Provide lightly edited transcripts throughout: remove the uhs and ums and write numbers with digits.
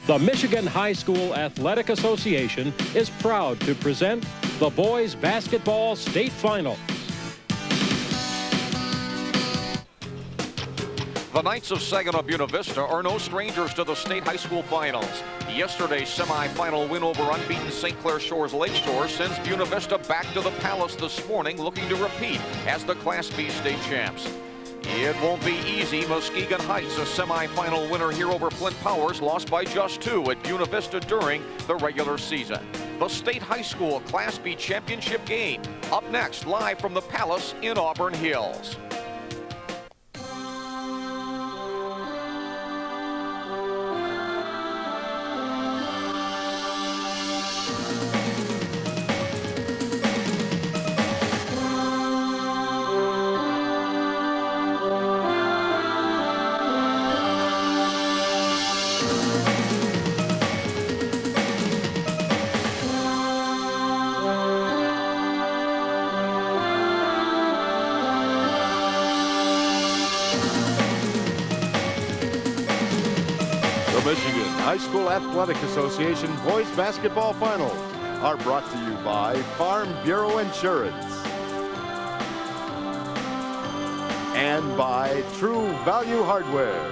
The Michigan High School Athletic Association is proud to present the Boys Basketball State Final. The Knights of Saginaw Buena Vista are no strangers to the state high school finals. Yesterday's semifinal win over unbeaten St. Clair Shores Lakeshore sends Buena Vista back to the Palace this morning, looking to repeat as the Class B state champs. It won't be easy. Muskegon Heights, a semifinal winner here over Flint Powers, lost by just 2 at Buena Vista during the regular season. The State High School Class B championship game up next, live from the Palace in Auburn Hills. The Michigan High School Athletic Association Boys Basketball Finals are brought to you by Farm Bureau Insurance and by True Value Hardware.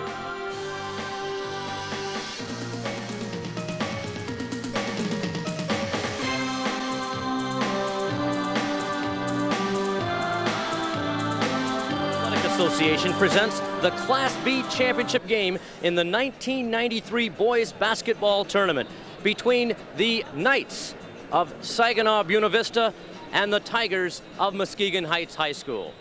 Association presents the Class B championship game in the 1993 boys basketball tournament between the Knights of Saginaw Buena Vista and the Tigers of Muskegon Heights High School.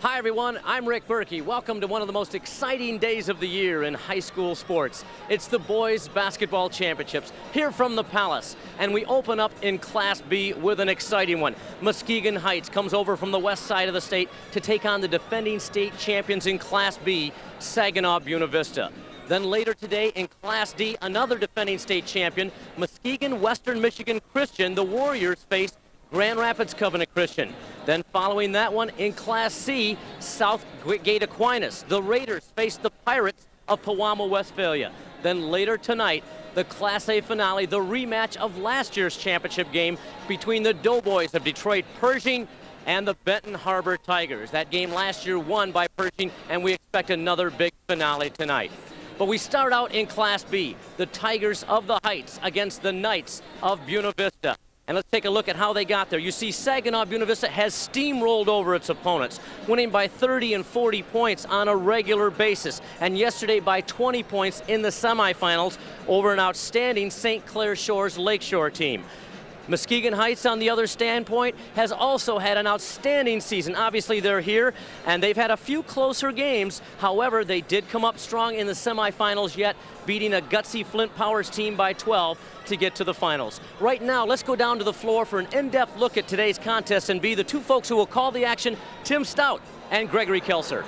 Hi everyone, I'm Rick Berkey. Welcome to one of the most exciting days of the year in high school sports. It's the Boys Basketball Championships here from the Palace, and we open up in Class B with an exciting one. Muskegon Heights comes over from the west side of the state to take on the defending state champions in Class B, Saginaw Buena Vista. Then later today in Class D, another defending state champion, Muskegon Western Michigan Christian. The Warriors face Grand Rapids Covenant Christian. Then following that one in Class C, Southgate Aquinas. The Raiders face the Pirates of Pewamo, Westphalia. Then later tonight, the Class A finale, the rematch of last year's championship game between the Doughboys of Detroit Pershing and the Benton Harbor Tigers. That game last year won by Pershing, and we expect another big finale tonight. But we start out in Class B, the Tigers of the Heights against the Knights of Buena Vista. And let's take a look at how they got there. You see Saginaw Buena Vista has steamrolled over its opponents, winning by 30 and 40 points on a regular basis. And yesterday by 20 points in the semifinals over an outstanding St. Clair Shores Lakeshore team. Muskegon Heights, on the other standpoint, has also had an outstanding season. Obviously, they're here, and they've had a few closer games. However, they did come up strong in the semifinals yet, beating a gutsy Flint Powers team by 12 to get to the finals. Right now, let's go down to the floor for an in-depth look at today's contest and be the two folks who will call the action, Tim Stout and Gregory Kelser.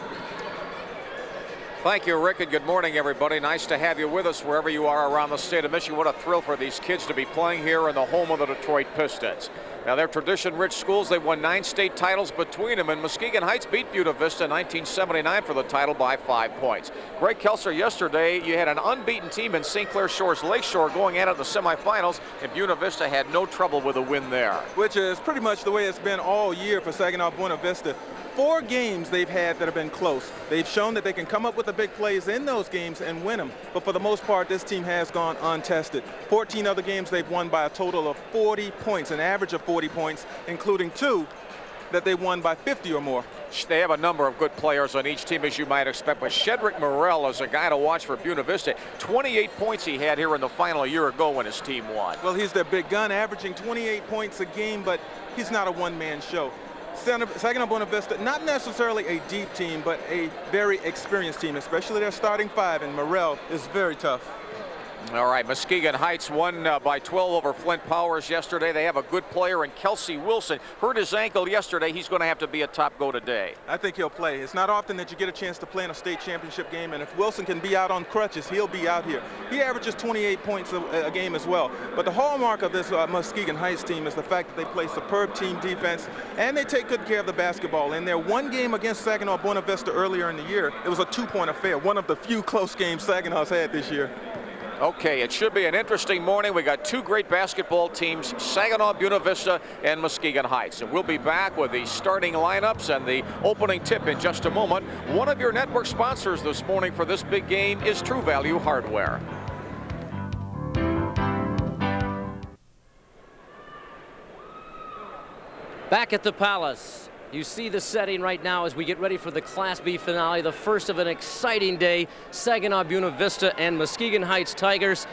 Thank you, Rick, and good morning, everybody. Nice to have you with us wherever you are around the state of Michigan. What a thrill for these kids to be playing here in the home of the Detroit Pistons. Now, they're tradition-rich schools. They've won 9 state titles between them, and Muskegon Heights beat Buena Vista in 1979 for the title by 5 points. Greg Kelser, yesterday you had an unbeaten team in St. Clair Shores Lakeshore going at it in the semifinals, and Buena Vista had no trouble with a win there. Which is pretty much the way it's been all year for Saginaw Buena Vista. 4 games they've had that have been close. They've shown that they can come up with the big plays in those games and win them. But for the most part, this team has gone untested. 14 other games they've won by a total of 40 points, an average of 40 points, including 2 that they won by 50 or more. They have a number of good players on each team, as you might expect, but Shedrick Morrell is a guy to watch for Buena Vista. 28 points he had here in the final a year ago when his team won. Well, he's their big gun, averaging 28 points a game, but he's not a one-man show. Saginaw Buena Vista, not necessarily a deep team, but a very experienced team, especially their starting 5, and Morrell is very tough. All right, Muskegon Heights won by 12 over Flint Powers yesterday. They have a good player in Kelsey Wilson. Hurt his ankle yesterday. He's going to have to be a top go today. I think he'll play. It's not often that you get a chance to play in a state championship game, and if Wilson can be out on crutches, he'll be out here. He averages 28 points a game as well. But the hallmark of this Muskegon Heights team is the fact that they play superb team defense, and they take good care of the basketball. In their one game against Saginaw Buena Vista earlier in the year, it was a 2-point affair, one of the few close games Saginaw's had this year. Okay, it should be an interesting morning. We got two great basketball teams, Saginaw Buena Vista and Muskegon Heights. And we'll be back with the starting lineups and the opening tip in just a moment. One of your network sponsors this morning for this big game is True Value Hardware. Back at the Palace. You see the setting right now as we get ready for the Class B finale, the first of an exciting day. Saginaw Buena Vista and Muskegon Heights Tigers.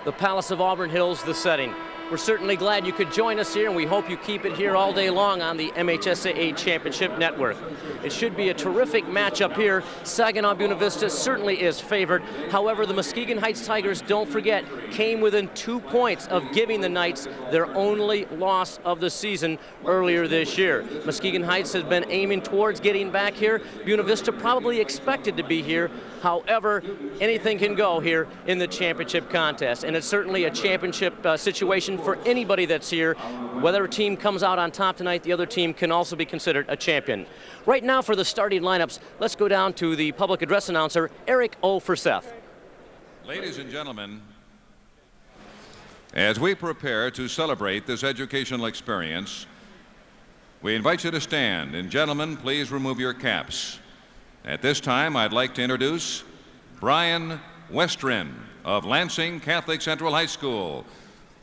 The Palace of Auburn Hills, the setting. We're certainly glad you could join us here, and we hope you keep it here all day long on the MHSAA Championship Network. It should be a terrific matchup here. Saginaw Buena Vista certainly is favored. However, the Muskegon Heights Tigers, don't forget, came within 2 points of giving the Knights their only loss of the season earlier this year. Muskegon Heights has been aiming towards getting back here. Buena Vista probably expected to be here. However, anything can go here in the championship contest, and it's certainly a championship situation for anybody that's here. Whether a team comes out on top tonight, the other team can also be considered a champion. Right now for the starting lineups, let's go down to the public address announcer, Eric O. Forseth. Ladies and gentlemen, as we prepare to celebrate this educational experience, we invite you to stand, and gentlemen, please remove your caps. At this time, I'd like to introduce Brian Westrin of Lansing Catholic Central High School,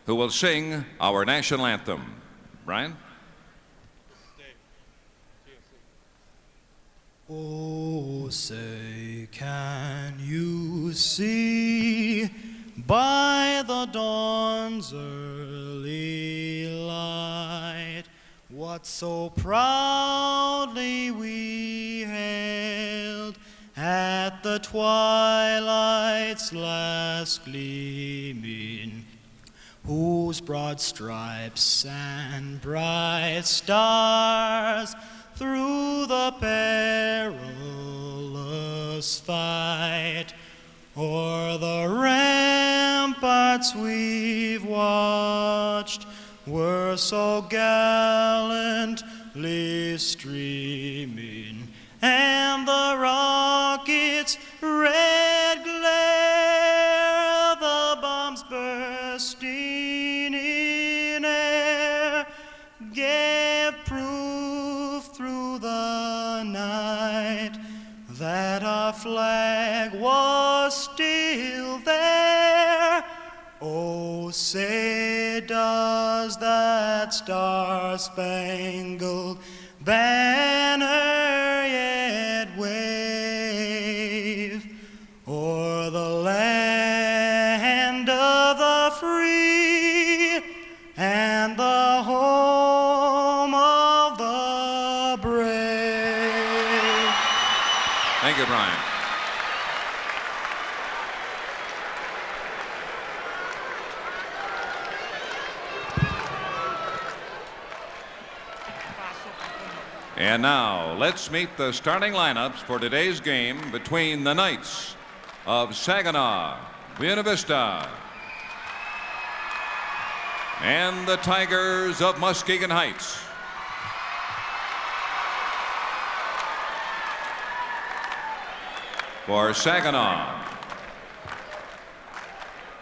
who will sing our national anthem. Brian? Oh, say, can you see by the dawn's early light what so proudly we hailed at the twilight's last gleaming, whose broad stripes and bright stars through the perilous fight o'er the ramparts we've watched were so gallantly streaming, and the rocket's red glare, the bombs bursting in air, gave proof through the night that our flag was still there. Oh, say, does that star-spangled banner yet wave o'er the land of the free and the home of the brave? Thank you, Brian. And now, let's meet the starting lineups for today's game between the Knights of Saginaw Buena Vista and the Tigers of Muskegon Heights. For Saginaw,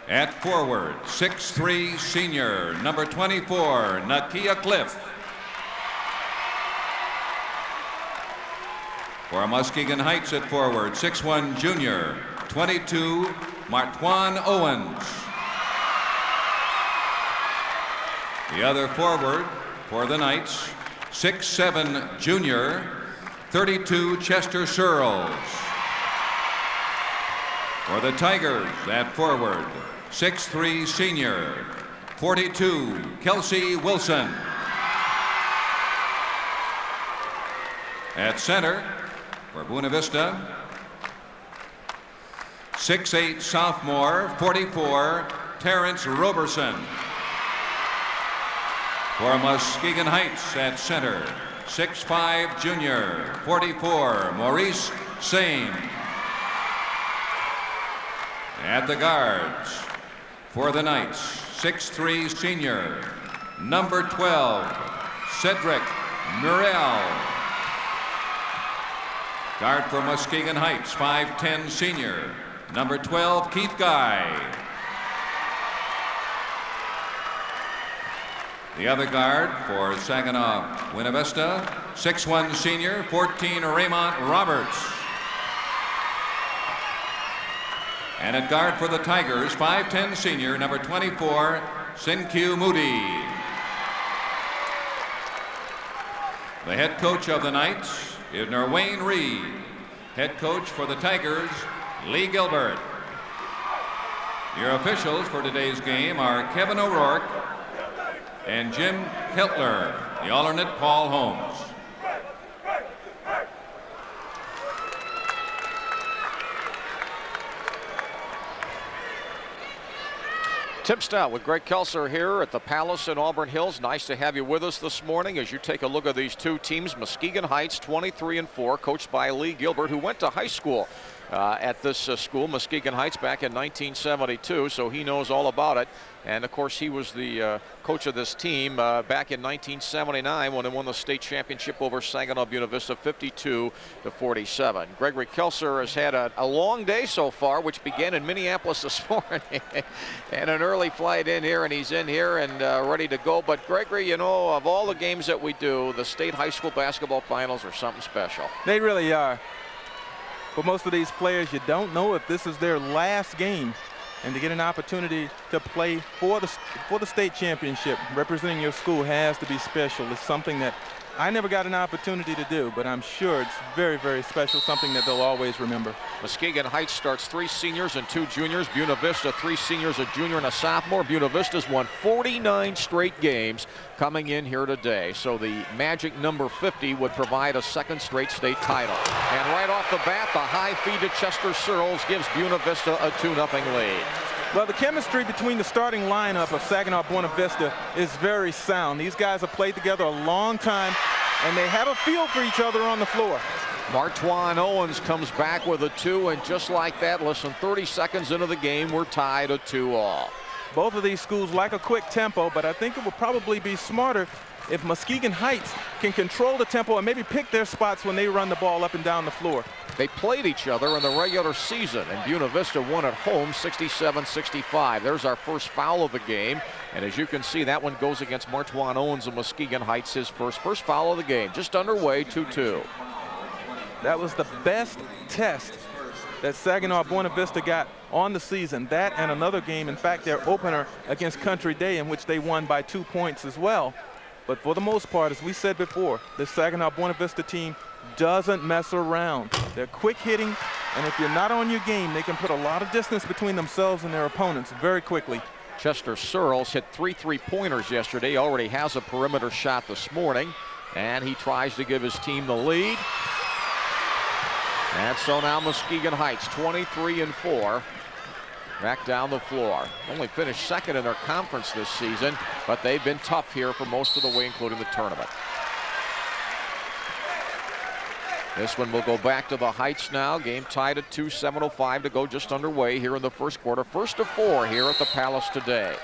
at forward, 6'3" senior, number 24, Nakia Cliff. For Muskegon Heights at forward, 6'1" junior, 22, Martwan Owens. The other forward for the Knights, 6'7" junior, 32, Chester Searles. For the Tigers at forward, 6'3" senior, 42, Kelsey Wilson. At center, for Buena Vista, 6'8" sophomore, 44, Terence Roberson. For Muskegon Heights at center, 6'5" junior, 44, Maurice Same. At the guards, for the Knights, 6'3" senior, number 12, Cedric Murrell. Guard for Muskegon Heights, 5'10" senior, number 12, Keith Guy. The other guard for Saginaw Buena Vista, 6'1" senior, 14, Raymond Roberts. And at guard for the Tigers, 5'10" senior, number 24, Sinkyu Moody. The head coach of the Knights is Nerwayne Reed. Head coach for the Tigers, Lee Gilbert. Your officials for today's game are Kevin O'Rourke and Jim Keltler. The alternate, Paul Holmes. Tim Stout with Greg Kelser here at the Palace in Auburn Hills. Nice to have you with us this morning as you take a look at these two teams. Muskegon Heights 23-4, coached by Lee Gilbert, who went to high school at this school, Muskegon Heights, back in 1972, so he knows all about it. And of course, he was the coach of this team back in 1979 when they won the state championship over Saginaw Buena Vista 52-47. Gregory Kelser has had a long day so far, which began in Minneapolis this morning, and an early flight in here, and he's in here and ready to go. But Gregory, you know, of all the games that we do, the state high school basketball finals are something special. They really are. For most of these players, you don't know if this is their last game, and to get an opportunity to play for the state championship, representing your school, has to be special. It's something that I never got an opportunity to do, but I'm sure it's very, very special, something that they'll always remember. Muskegon Heights starts 3 seniors and 2 juniors. Buena Vista 3 seniors, a junior and a sophomore. Buena Vista's won 49 straight games coming in here today. So the magic number 50 would provide a 2nd straight state title. And right off the bat, the high feed to Chester Searles gives Buena Vista a 2-0 lead. Well, the chemistry between the starting lineup of Saginaw Buena Vista is very sound. These guys have played together a long time, and they have a feel for each other on the floor. Martwan Owens comes back with a 2, and just like that, less than 30 seconds into the game, we're tied at 2-all. Both of these schools like a quick tempo, but I think it would probably be smarter if Muskegon Heights can control the tempo and maybe pick their spots when they run the ball up and down the floor. They played each other in the regular season, and Buena Vista won at home 67-65. There's our first foul of the game, and as you can see, that one goes against Martwan Owens of Muskegon Heights, his first foul of the game. Just underway, 2-2. That was the best test that Saginaw Buena Vista got on the season. That and another game, in fact, their opener against Country Day, in which they won by 2 points as well. But for the most part, as we said before, the Saginaw Buena Vista team doesn't mess around. They're quick hitting, and if you're not on your game, they can put a lot of distance between themselves and their opponents very quickly. Chester Searles hit 3 3-pointers yesterday. He already has a perimeter shot this morning, and he tries to give his team the lead. And so now Muskegon Heights 23-4. Back down the floor. Only finished 2nd in their conference this season, but they've been tough here for most of the way, including the tournament. This one will go back to the Heights now. Game tied at 2, 7:05 to go, just underway here in the first quarter. First of 4 here at the Palace today.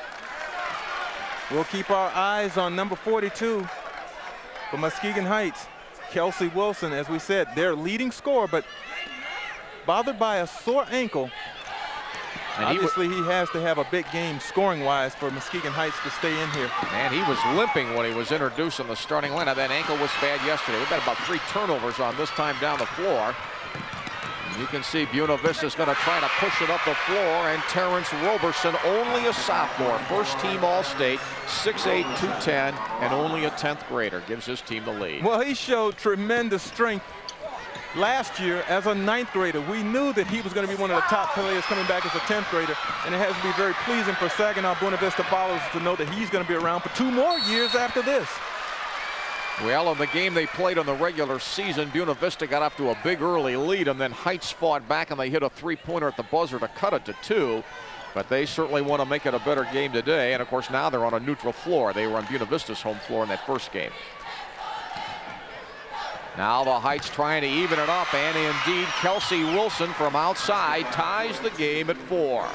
We'll keep our eyes on number 42 for Muskegon Heights, Kelsey Wilson. As we said, their leading scorer, but bothered by a sore ankle. And obviously, he has to have a big game scoring-wise for Muskegon Heights to stay in here. And he was limping when he was introduced in the starting lineup. That ankle was bad yesterday. We've got about 3 turnovers on this time down the floor. And you can see Buena Vista's going to try to push it up the floor. And Terence Roberson, only a sophomore, first-team All-State, 6'8", 210, and only a 10th grader, gives his team the lead. Well, he showed tremendous strength last year as a 9th grader. We knew that he was going to be one of the top players coming back as a 10th grader, and it has to be very pleasing for Saginaw Buena Vista followers to know that he's going to be around for 2 more years after this. Well, in the game they played in the regular season, Buena Vista got off to a big early lead, and then Heights fought back, and they hit a three-pointer at the buzzer to cut it to 2. But they certainly want to make it a better game today. And, of course, now they're on a neutral floor. They were on Buena Vista's home floor in that first game. Now the Heights trying to even it up, and indeed Kelsey Wilson from outside ties the game at 4.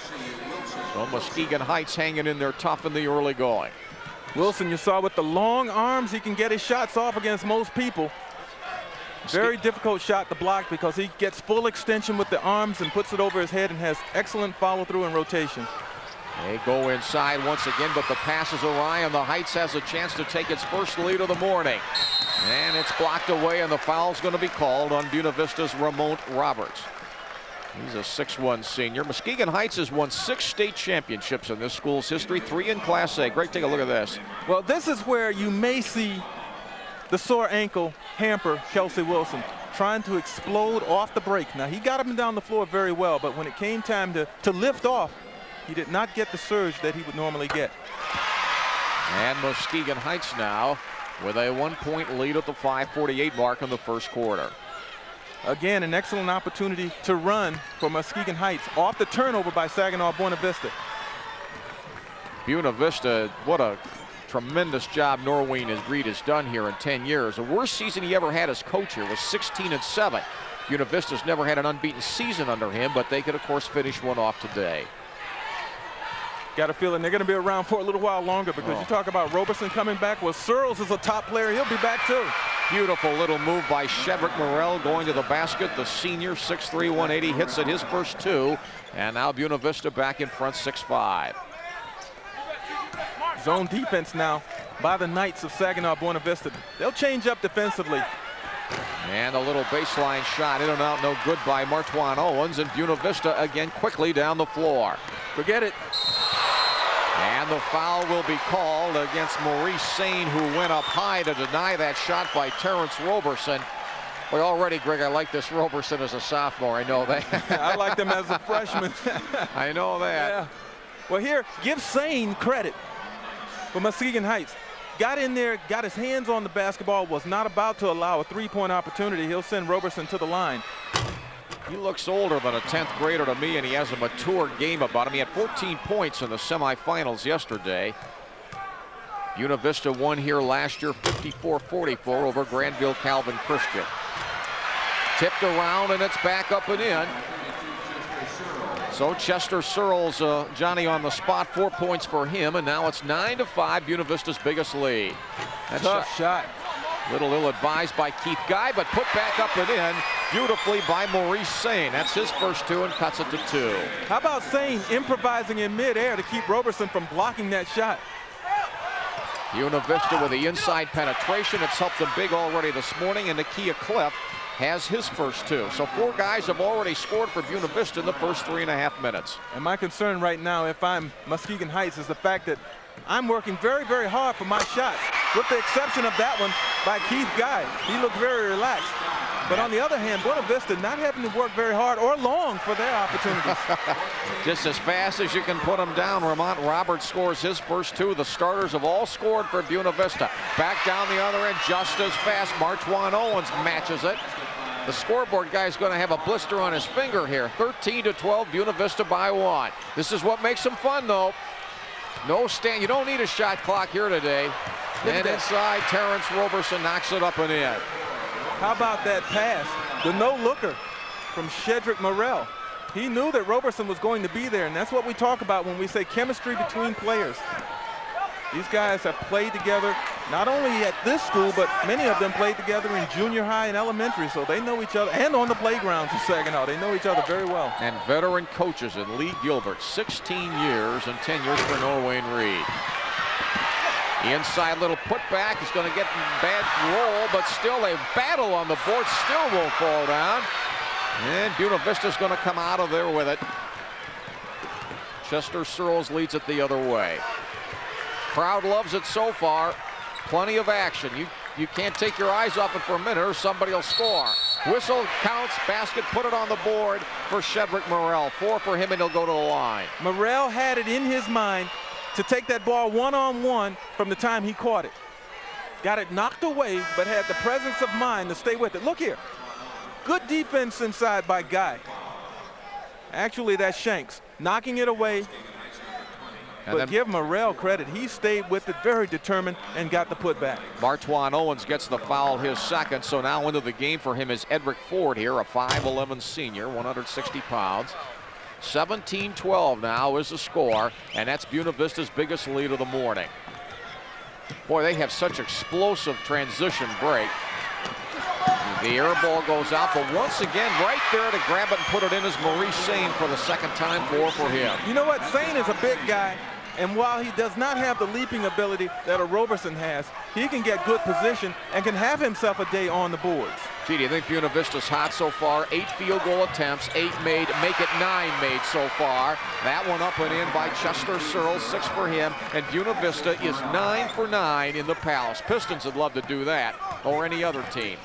So Muskegon Heights hanging in there tough in the early going. Wilson, you saw with the long arms, he can get his shots off against most people. Very difficult shot to block because he gets full extension with the arms and puts it over his head and has excellent follow-through and rotation. They go inside once again, but the pass is awry, and the Heights has a chance to take its first lead of the morning. And it's blocked away, and the foul's going to be called on Buena Vista's Ramon Roberts. He's a 6'1" senior. Muskegon Heights has won 6 state championships in this school's history, 3 in Class A. Greg, take a look at this. Well, this is where you may see the sore ankle hamper Kelsey Wilson, trying to explode off the break. Now, he got him down the floor very well, but when it came time to lift off, he did not get the surge that he would normally get. And Muskegon Heights now with a 1-point lead at the 5:48 mark in the first quarter. Again, an excellent opportunity to run for Muskegon Heights off the turnover by Saginaw Buena Vista. Buena Vista, what a tremendous job Norwayne Reed has done here in 10 years. The worst season he ever had as coach here was 16-7. Buena Vista's never had an unbeaten season under him, but they could, of course, finish one off today. Got a feeling they're going to be around for a little while longer because you talk about Roberson coming back. Well, Searles is a top player. He'll be back, too. Beautiful little move by Shedrick Morrell going to the basket. The senior, 6'3", 180, hits at his first 2. And now Buena Vista back in front, 6-5. Zone defense now by the Knights of Saginaw Buena Vista. They'll change up defensively. And a little baseline shot in and out, no good by Martwan Owens. And Buena Vista again quickly down the floor. Forget it. And the foul will be called against Maurice Sane, who went up high to deny that shot by Terence Roberson. Well, already, Greg, I like this Roberson as a sophomore. I know that. I liked him as a freshman. I know that. Yeah. Well, here, give Sane credit for Muskegon Heights. Got in there, got his hands on the basketball, was not about to allow a three-point opportunity. He'll send Roberson to the line. He looks older than a 10th grader to me, and he has a mature game about him. He had 14 points in the semifinals yesterday. Buena Vista won here last year 54-44 over Granville Calvin Christian. Tipped around, and it's back up and in. So Chester Searles, Johnny on the spot, 4 points for him, and now it's 9-5, Buena Vista's biggest lead. That's tough shot. Little ill-advised by Keith Guy, but put back up and in beautifully by Maurice Sane. That's his first 2 and cuts it to 2. How about Sane improvising in midair to keep Roberson from blocking that shot? Buena Vista with the inside penetration. It's helped them big already this morning, and Nakia Cliff has his first 2. So 4 guys have already scored for Buena Vista in the first 3.5 minutes. And my concern right now, if I'm Muskegon Heights, is the fact that I'm working very, very hard for my shots, with the exception of that one by Keith Guy. He looked very relaxed. But on the other hand, Buena Vista not having to work very hard or long for their opportunities. Just as fast as you can put them down, Ramont Roberts scores his first 2. The starters have all scored for Buena Vista. Back down the other end just as fast. Martwan Owens matches it. The scoreboard guy is going to have a blister on his finger here. 13-12, Buena Vista by 1. This is what makes them fun, though. No stand. You don't need a shot clock here today. And inside, Terence Roberson knocks it up and in. How about that pass? The no-looker from Shedrick Morrell. He knew that Roberson was going to be there, and that's what we talk about when we say chemistry between players. These guys have played together not only at this school, but many of them played together in junior high and elementary, so they know each other, and on the playgrounds of Saginaw. They know each other very well. And veteran coaches in Lee Gilbert, 16 years and 10 years for Norwayne Reed. The inside little putback is going to get bad roll, but still a battle on the board, still won't fall down. And Buena Vista's going to come out of there with it. Chester Searles leads it the other way. Crowd loves it so far. Plenty of action. You can't take your eyes off it for a minute or somebody will score. Whistle counts, basket, put it on the board for Shedrick Morrell. 4 for him and he'll go to the line. Morrell had it in his mind to take that ball one-on-one from the time he caught it. got it knocked away, but had the presence of mind to stay with it. Look here. Good defense inside by Guy. Actually, that's Shanks knocking it away. But give Morrell credit. He stayed with it, very determined, and got the putback. Martwan Owens gets the foul, his second. So now into the game for him is Edric Ford here, a 5'11 senior, 160 pounds. 17-12 now is the score, and that's Buena Vista's biggest lead of the morning. Boy, they have such explosive transition break. The air ball goes out, but once again, right there to grab it and put it in is Maurice Sane for the second time, 4 for him. You know what? Sane is a big guy, and while he does not have the leaping ability that a Roberson has, he can get good position and can have himself a day on the boards. Gee, do you think Buena Vista's hot so far? 8 field goal attempts, 8 made, make it 9 made so far. That one up and in by Chester Searles, 6 for him, and Buena Vista is 9 for 9 in the Palace. Pistons would love to do that, or any other team.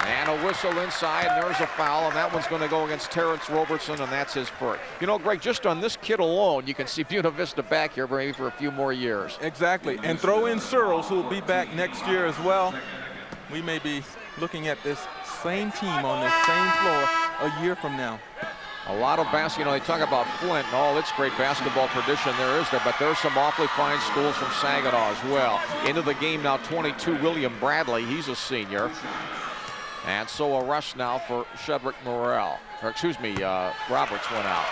And a whistle inside, and there's a foul, and that one's going to go against Terrence Robertson, and that's his first. You know, Greg, just on this kid alone, you can see Buena Vista back here maybe for a few more years. Exactly, and throw in Searles, who will be back next year as well. We may be looking at this same team on this same floor a year from now. A lot of basketball, you know, they talk about Flint and all its great basketball tradition there is there, but there's some awfully fine schools from Saginaw as well. Into the game now, 22, William Bradley, he's a senior. And so a rush now for Shedrick Morrell, or excuse me, Roberts went out.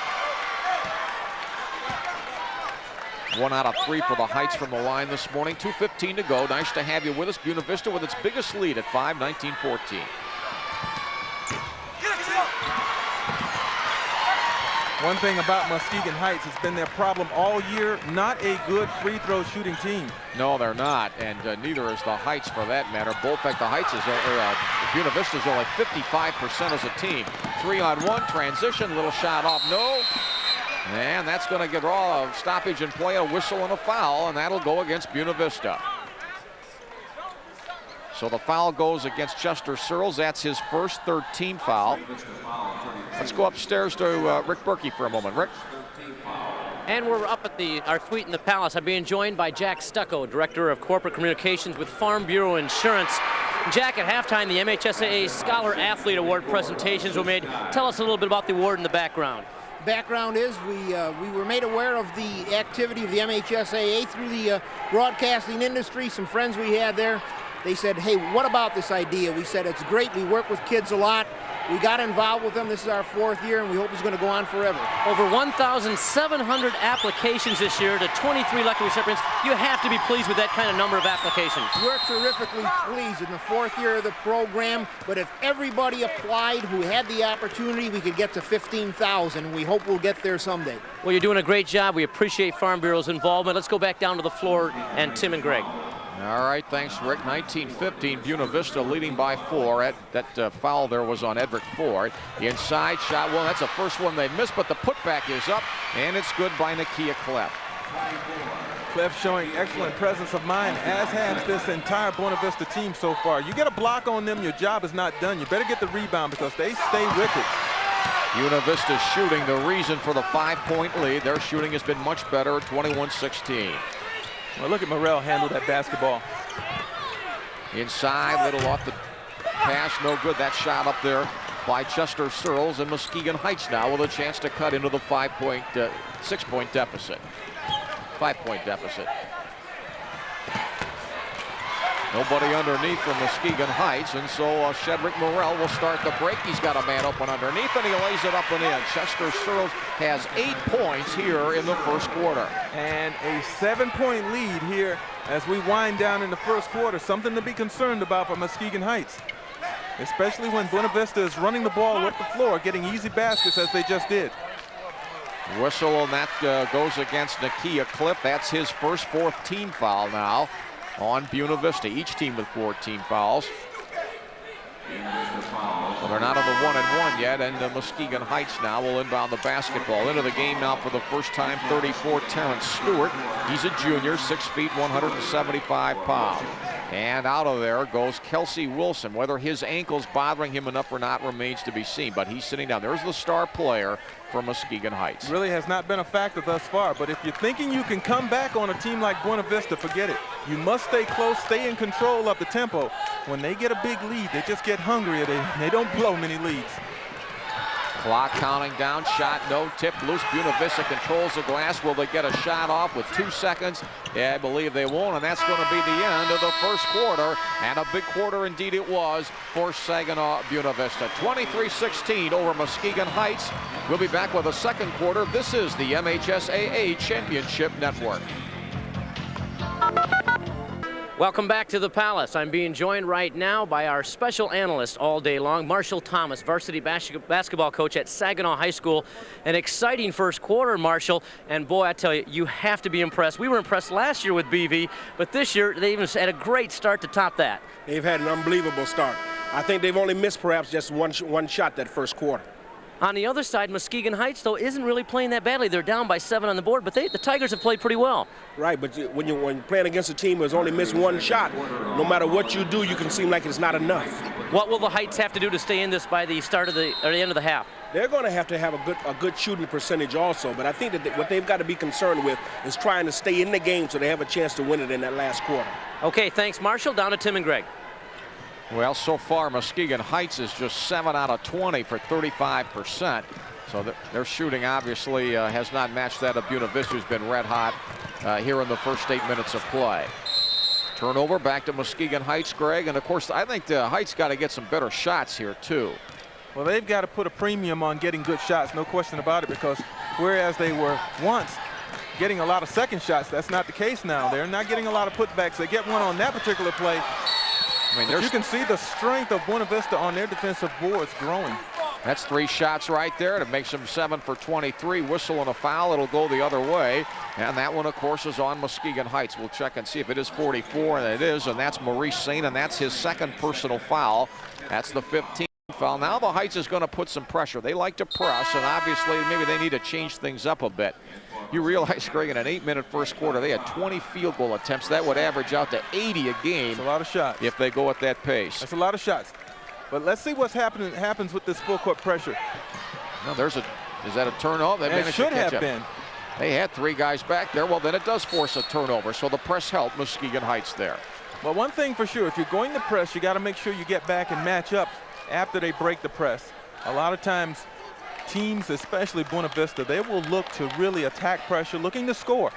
1 out of 3 for the Heights from the line this morning. 2:15 to go. Nice to have you with us. Buena Vista with its biggest lead at 5-19-14. One thing about Muskegon Heights has been their problem all year, not a good free throw shooting team. No, they're not, and neither is the Heights for that matter. Both, in fact, the Heights is, Buena Vista is only 55% as a team. 3-on-1 transition, little shot off, no. And that's going to get a stoppage in play, a whistle and a foul, and that'll go against Buena Vista. So the foul goes against Chester Searles. That's his first, 13 foul. Let's go upstairs to Rick Berkey for a moment. Rick? And we're up at our suite in the Palace. I'm being joined by Jack Stucco, Director of Corporate Communications with Farm Bureau Insurance. Jack, at halftime, the MHSAA Scholar Athlete Award presentations were made. Tell us a little bit about the award in the background. Background is we were made aware of the activity of the MHSAA through the broadcasting industry. Some friends we had there, they said, hey, what about this idea? We said, it's great. We work with kids a lot. We got involved with them. This is our 4th year, and we hope it's going to go on forever. Over 1,700 applications this year to 23 lucky recipients. You have to be pleased with that kind of number of applications. We're terrifically pleased in the 4th year of the program, but if everybody applied who had the opportunity, we could get to 15,000. We hope we'll get there someday. Well, you're doing a great job. We appreciate Farm Bureau's involvement. Let's go back down to the floor and Tim and Greg. All right, thanks, Rick. 19-15, Buena Vista leading by 4. That foul there was on Edric Ford. The inside shot, well, that's the first one they missed, but the putback is up, and it's good by Nakia Clef. Clef showing excellent presence of mind, as has this entire Buena Vista team so far. You get a block on them, your job is not done. You better get the rebound because they stay with it. Buena Vista shooting, the reason for the 5-point lead. Their shooting has been much better, 21-16. Well, look at Morrell handle that basketball. Inside, little off the pass, no good. That shot up there by Chester Searles, and Muskegon Heights now with a chance to cut into the 6-point deficit. 5-point deficit. Nobody underneath from Muskegon Heights, and so Shedrick Morrell will start the break. He's got a man open underneath, and he lays it up and in. Chester Searles has 8 points here in the first quarter. And a 7-point lead here as we wind down in the first quarter. Something to be concerned about for Muskegon Heights, especially when Buena Vista is running the ball up the floor, getting easy baskets as they just did. Whistle, and that goes against Nakia Cliff. That's his first 4th team foul now on Buena Vista. Each team with 14 fouls. So they're not on the 1-and-1 yet, and Muskegon Heights now will inbound the basketball. Into the game now for the first time, 34, Terence Stewart. He's a junior, 6 feet, 175 pounds. And out of there goes Kelsey Wilson. Whether his ankle's bothering him enough or not remains to be seen, but he's sitting down. There's the star player for Muskegon Heights. Really has not been a factor thus far, but if you're thinking you can come back on a team like Buena Vista, forget it. You must stay close, stay in control of the tempo. When they get a big lead, they just get hungrier. They don't blow many leads. Clock counting down, shot no, tip loose. Buena Vista controls the glass. Will they get a shot off with 2 seconds? Yeah, I believe they won't, and that's going to be the end of the first quarter. And a big quarter indeed it was for Saginaw Buena Vista. 23-16 over Muskegon Heights. We'll be back with a second quarter. This is the MHSAA Championship Network. Welcome back to the Palace. I'm being joined right now by our special analyst all day long, Marshall Thomas, varsity basketball coach at Saginaw High School. An exciting first quarter, Marshall, and boy, I tell you, you have to be impressed. We were impressed last year with BV, but this year they even had a great start to top that. They've had an unbelievable start. I think they've only missed perhaps just one shot that first quarter. On the other side, Muskegon Heights, though, isn't really playing that badly. They're down by 7 on the board, but the Tigers have played pretty well. Right, but when you're playing against a team that's only missed one shot, no matter what you do, you can seem like it's not enough. What will the Heights have to do to stay in this by the start of the end of the half? They're going to have a good shooting percentage also, but I think that what they've got to be concerned with is trying to stay in the game so they have a chance to win it in that last quarter. Okay, thanks, Marshall. Down to Tim and Greg. Well, so far Muskegon Heights is just 7 out of 20 for 35%. So their shooting obviously has not matched that of Buena Vista, who's been red hot here in the first 8 minutes of play. Turnover back to Muskegon Heights, Greg, and of course I think the Heights got to get some better shots here too. Well, they've got to put a premium on getting good shots, no question about it, because whereas they were once getting a lot of second shots, that's not the case now. They're not getting a lot of putbacks. They get one on that particular play. I mean, you can see the strength of Buena Vista on their defensive boards growing. That's 3 shots right there. It makes them 7 for 23. Whistle and a foul. It'll go the other way. And that one, of course, is on Muskegon Heights. We'll check and see if it is 44, and it is. And that's Maurice Saint, and that's his second personal foul. That's the 15th foul. Now the Heights is going to put some pressure. They like to press, and obviously maybe they need to change things up a bit. You realize, Greg, in an 8-minute first quarter, they had 20 field goal attempts. That would average out to 80 a game. That's a lot of shots. If they go at that pace. That's a lot of shots. But let's see what's happens with this full court pressure. No, is that a turnover? It should have been. They had 3 guys back there. Well, then it does force a turnover. So the press helped Muskegon Heights there. Well, one thing for sure, if you're going to press, you got to make sure you get back and match up after they break the press. A lot of times, teams, especially Buena Vista, they will look to really attack pressure, looking to score.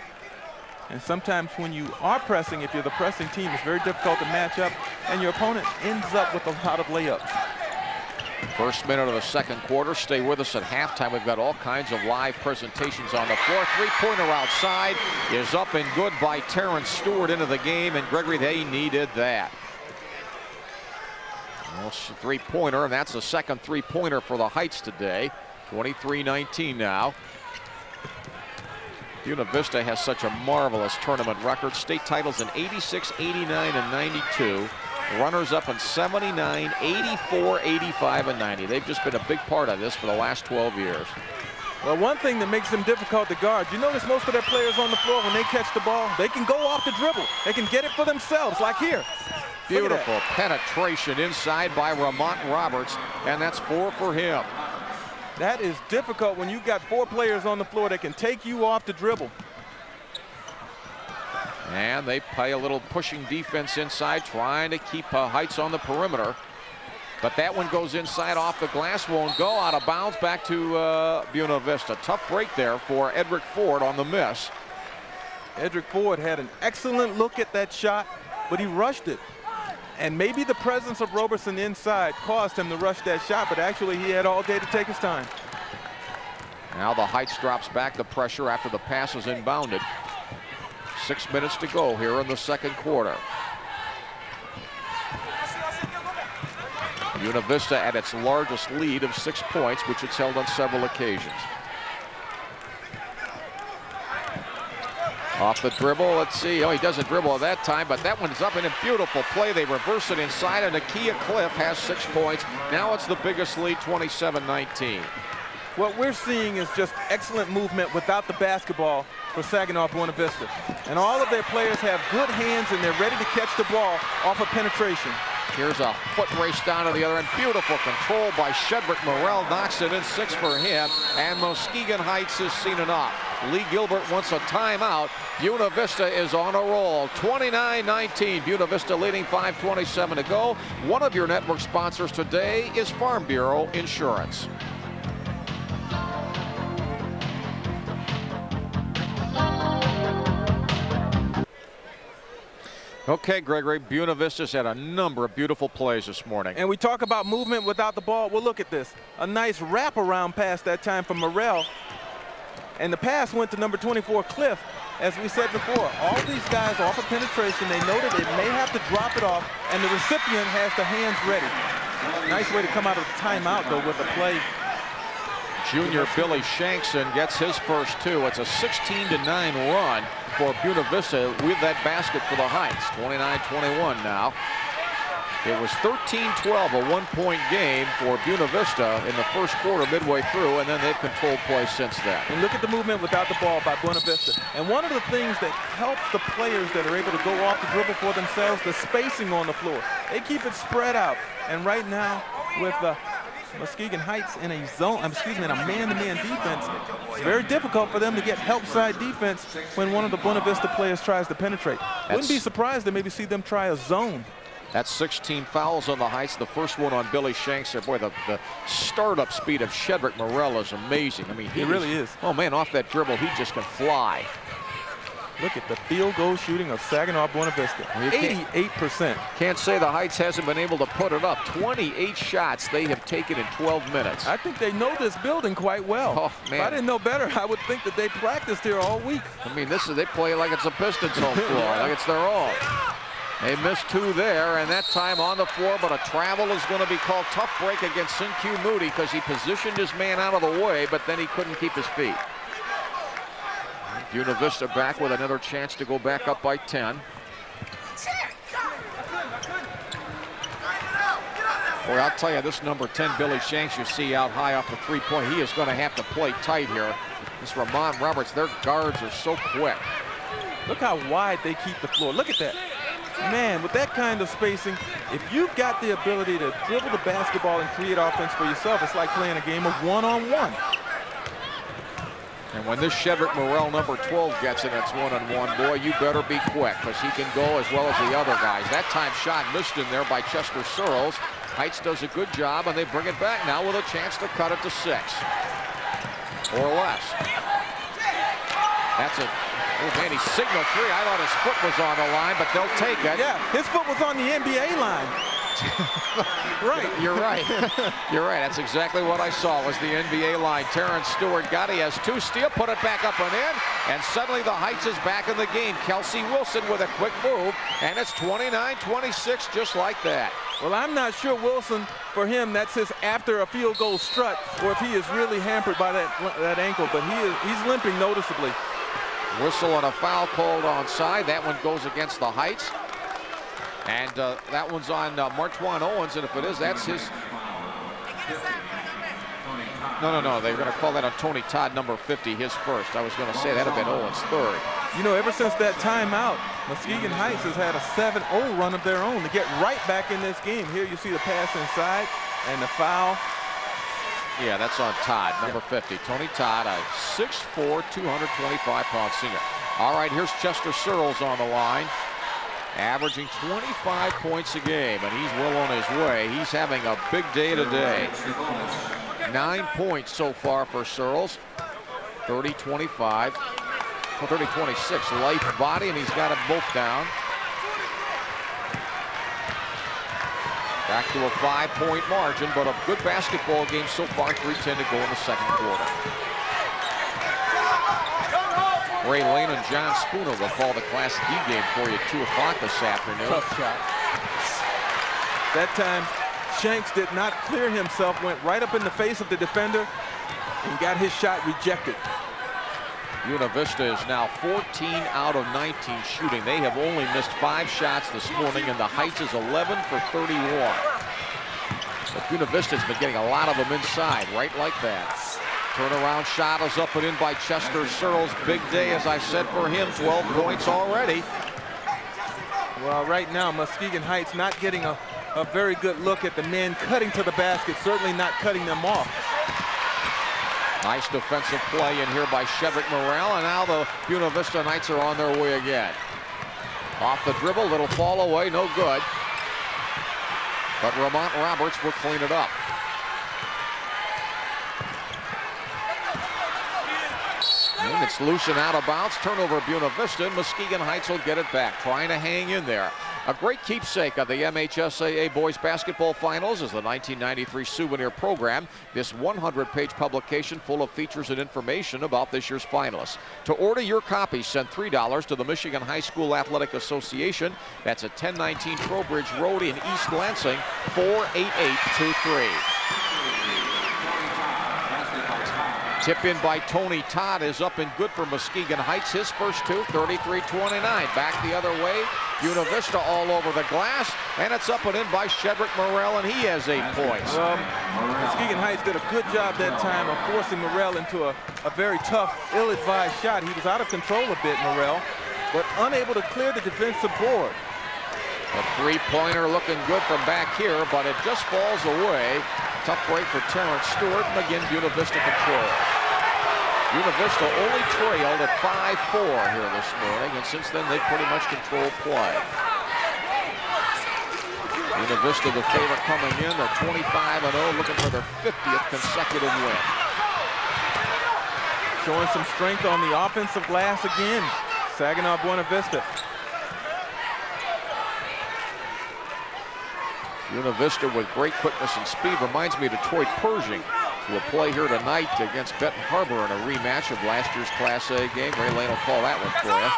And sometimes when you are pressing, if you're the pressing team, it's very difficult to match up, and your opponent ends up with a lot of layups. First minute of the second quarter. Stay with us at halftime. We've got all kinds of live presentations on the floor. 3-pointer outside is up and good by Terence Stewart into the game, and Gregory, they needed that. Well, 3-pointer, and that's the second 3-pointer for the Heights today. 23-19 now. Buena Vista has such a marvelous tournament record. State titles in 86, 89, and 92. Runners up in 79, 84, 85, and 90. They've just been a big part of this for the last 12 years. Well, one thing that makes them difficult to guard, you notice most of their players on the floor, when they catch the ball, they can go off the dribble. They can get it for themselves, like here. Beautiful penetration inside by Ramont Roberts, and that's 4 for him. That is difficult when you've got 4 players on the floor that can take you off the dribble. And they play a little pushing defense inside, trying to keep Heights on the perimeter. But that one goes inside off the glass, won't go, out of bounds, back to Buena Vista. Tough break there for Edric Ford on the miss. Edric Ford had an excellent look at that shot, but he rushed it. And maybe the presence of Roberson inside caused him to rush that shot, but actually he had all day to take his time. Now the Heights drops back the pressure after the pass is inbounded. 6 minutes to go here in the second quarter. Buena Vista at its largest lead of 6 points, which it's held on several occasions. Off the dribble, let's see. Oh, he doesn't dribble at that time, but that one's up in a beautiful play. They reverse it inside, and Nakia Cliff has 6 points. Now it's the biggest lead, 27-19. what we're seeing is just excellent movement without the basketball for Saginaw Buena Vista. And all of their players have good hands, and they're ready to catch the ball off of penetration. Here's a foot race down to the other end. Beautiful control by Shedrick Morrell. Knocks it in, 6 for him. And Muskegon Heights has seen enough. Lee Gilbert wants a timeout. Buena Vista is on a roll. 29-19. Buena Vista leading, 5:27 to go. One of your network sponsors today is Farm Bureau Insurance. Okay, Gregory, Buena Vista's had a number of beautiful plays this morning. And we talk about movement without the ball. Well, look at this. A nice wraparound pass that time from Morrell. And the pass went to number 24, Cliff. As we said before, all these guys off of penetration, they know that they may have to drop it off, and the recipient has the hands ready. Nice way to come out of the timeout, though, with the play. Junior Billy Shankson gets his first 2. It's a 16-9 run for Buena Vista with that basket for the Heights. 29-21 now. It was 13-12, a one-point game for Buena Vista in the first quarter midway through, and then they've controlled play since then. And look at the movement without the ball by Buena Vista. And one of the things that helps the players that are able to go off the dribble for themselves, the spacing on the floor. They keep it spread out. And right now, with Muskegon Heights in a zone, in a man-to-man defense, it's very difficult for them to get help side defense when one of the Buena Vista players tries to penetrate. Wouldn't be surprised to maybe see them try a zone. That's 16 fouls on the Heights. The first one on Billy Shanks. Boy, the startup speed of Shedrick Morrell is amazing. I mean, he really is. Oh man, off that dribble, he just can fly. Look at the field goal shooting of Saginaw Buena Vista. 88%. Can't say the Heights hasn't been able to put it up. 28 shots they have taken in 12 minutes. I think they know this building quite well. Oh, man. If I didn't know better, I would think that they practiced here all week. I mean, they play like it's a Pistons home floor, like it's their own. They missed 2 there, and that time on the floor, but a travel is going to be called. Tough break against Sinkyu Moody because he positioned his man out of the way, but then he couldn't keep his feet. Buena Vista back with another chance to go back up by 10. Boy, I'll tell you, this number 10, Billy Shanks, you see out high off the three-point, he is going to have to play tight here. This Ramon Roberts, their guards are so quick. Look how wide they keep the floor. Look at that. Man, with that kind of spacing, if you've got the ability to dribble the basketball and create offense for yourself, it's like playing a game of one-on-one. And when this Shedrick Morrell number 12 gets it, it's one-on-one. Boy, you better be quick because he can go as well as the other guys. That time shot missed in there by Chester Searles. Heights does a good job, and they bring it back now with a chance to cut it to 6 or less. That's a oh man, he signaled 3. I thought his foot was on the line, but they'll take it. Yeah, his foot was on the NBA line. Right. You're right. You're right. That's exactly what I saw was the NBA line. Terence Stewart got it. He has 2 steal, put it back up and in, and suddenly the Heights is back in the game. Kelsey Wilson with a quick move, and it's 29-26 just like that. Well, I'm not sure Wilson, for him, that's his after a field goal strut, or if he is really hampered by that ankle, but he's limping noticeably. Whistle and a foul called onside. That one goes against the Heights. And that one's on Martwan Owens, and if it is, that's his. No. They're going to call that on Tony Todd, number 50, his first. I was going to say that would have been Owens' third. You know, ever since that timeout, Muskegon Heights has had a 7-0 run of their own to get right back in this game. Here you see the pass inside and the foul. Yeah, that's on Todd, number 50. Tony Todd, a 6'4", 225-pound senior. All right, here's Chester Searles on the line, averaging 25 points a game, and he's well on his way. He's having a big day today. 9 points so far for Searles. 30-25, 30-26, light body, and he's got them both down. Back to a 5-point margin, but a good basketball game so far. 3:10 to go in the second quarter. Ray Lane and John Spooner will call the Class D game for you at 2 o'clock this afternoon. Tough shot. That time, Shanks did not clear himself, went right up in the face of the defender, and got his shot rejected. Buena Vista is now 14 out of 19 shooting. They have only missed 5 shots this morning, and the Heights is 11 for 31. But Buena Vista's been getting a lot of them inside, right like that. Turnaround shot is up and in by Chester Searles. Big day, as I said, for him. 12 points already. Well, right now, Muskegon Heights not getting a very good look at the men cutting to the basket, certainly not cutting them off. Nice defensive play in here by Shedrick Morrell, and now the Buena Vista Knights are on their way again. Off the dribble, little fall away, no good. But Ramont Roberts will clean it up. And it's loose and out of bounds. Turnover Buena Vista, and Muskegon Heights will get it back, trying to hang in there. A great keepsake of the MHSAA Boys Basketball Finals is the 1993 souvenir program. This 100-page publication full of features and information about this year's finalists. To order your copy, send $3 to the Michigan High School Athletic Association. That's at 1019 Trowbridge Road in East Lansing, 48823. Tip in by Tony Todd is up and good for Muskegon Heights. His first two, 33-29. Back the other way. Buena Vista all over the glass, and it's up and in by Shedrick Morrell, and he has 8 points. Muskegon Heights did a good job that time of forcing Morrell into a very tough, ill-advised shot. He was out of control a bit, Morrell, but unable to clear the defensive board. A three-pointer looking good from back here, but it just falls away. Tough break for Terence Stewart, and again, Buena Vista control. Buena Vista only trailed at 5-4 here this morning, and since then they've pretty much controlled play. Buena Vista, the favorite coming in, they're 25-0, looking for their 50th consecutive win. Showing some strength on the offensive glass again, Saginaw Buena Vista. Buena Vista with great quickness and speed reminds me of Detroit Pershing, who will play here tonight against Benton Harbor in a rematch of last year's Class A game. Ray Lane will call that one for you.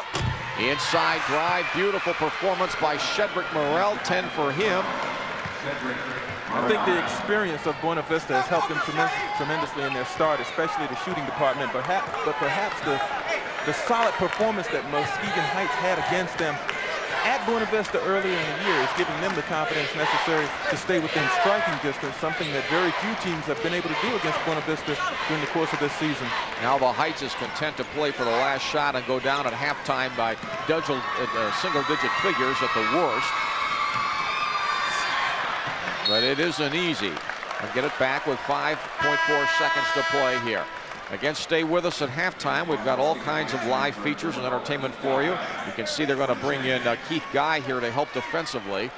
Inside drive, beautiful performance by Shedrick Morrell, 10 for him. I think the experience of Buena Vista has helped them tremendously in their start, especially the shooting department, but perhaps the solid performance that Muskegon Heights had against them at Buena Vista earlier in the year is giving them the confidence necessary to stay within striking distance, something that very few teams have been able to do against Buena Vista during the course of this season. Now the Heights is content to play for the last shot and go down at halftime by single-digit figures at the worst. But it isn't easy. And get it back with 5.4 seconds to play here. Again, stay with us at halftime. We've got all kinds of live features and entertainment for you. You can see they're going to bring in Keith Guy here to help defensively.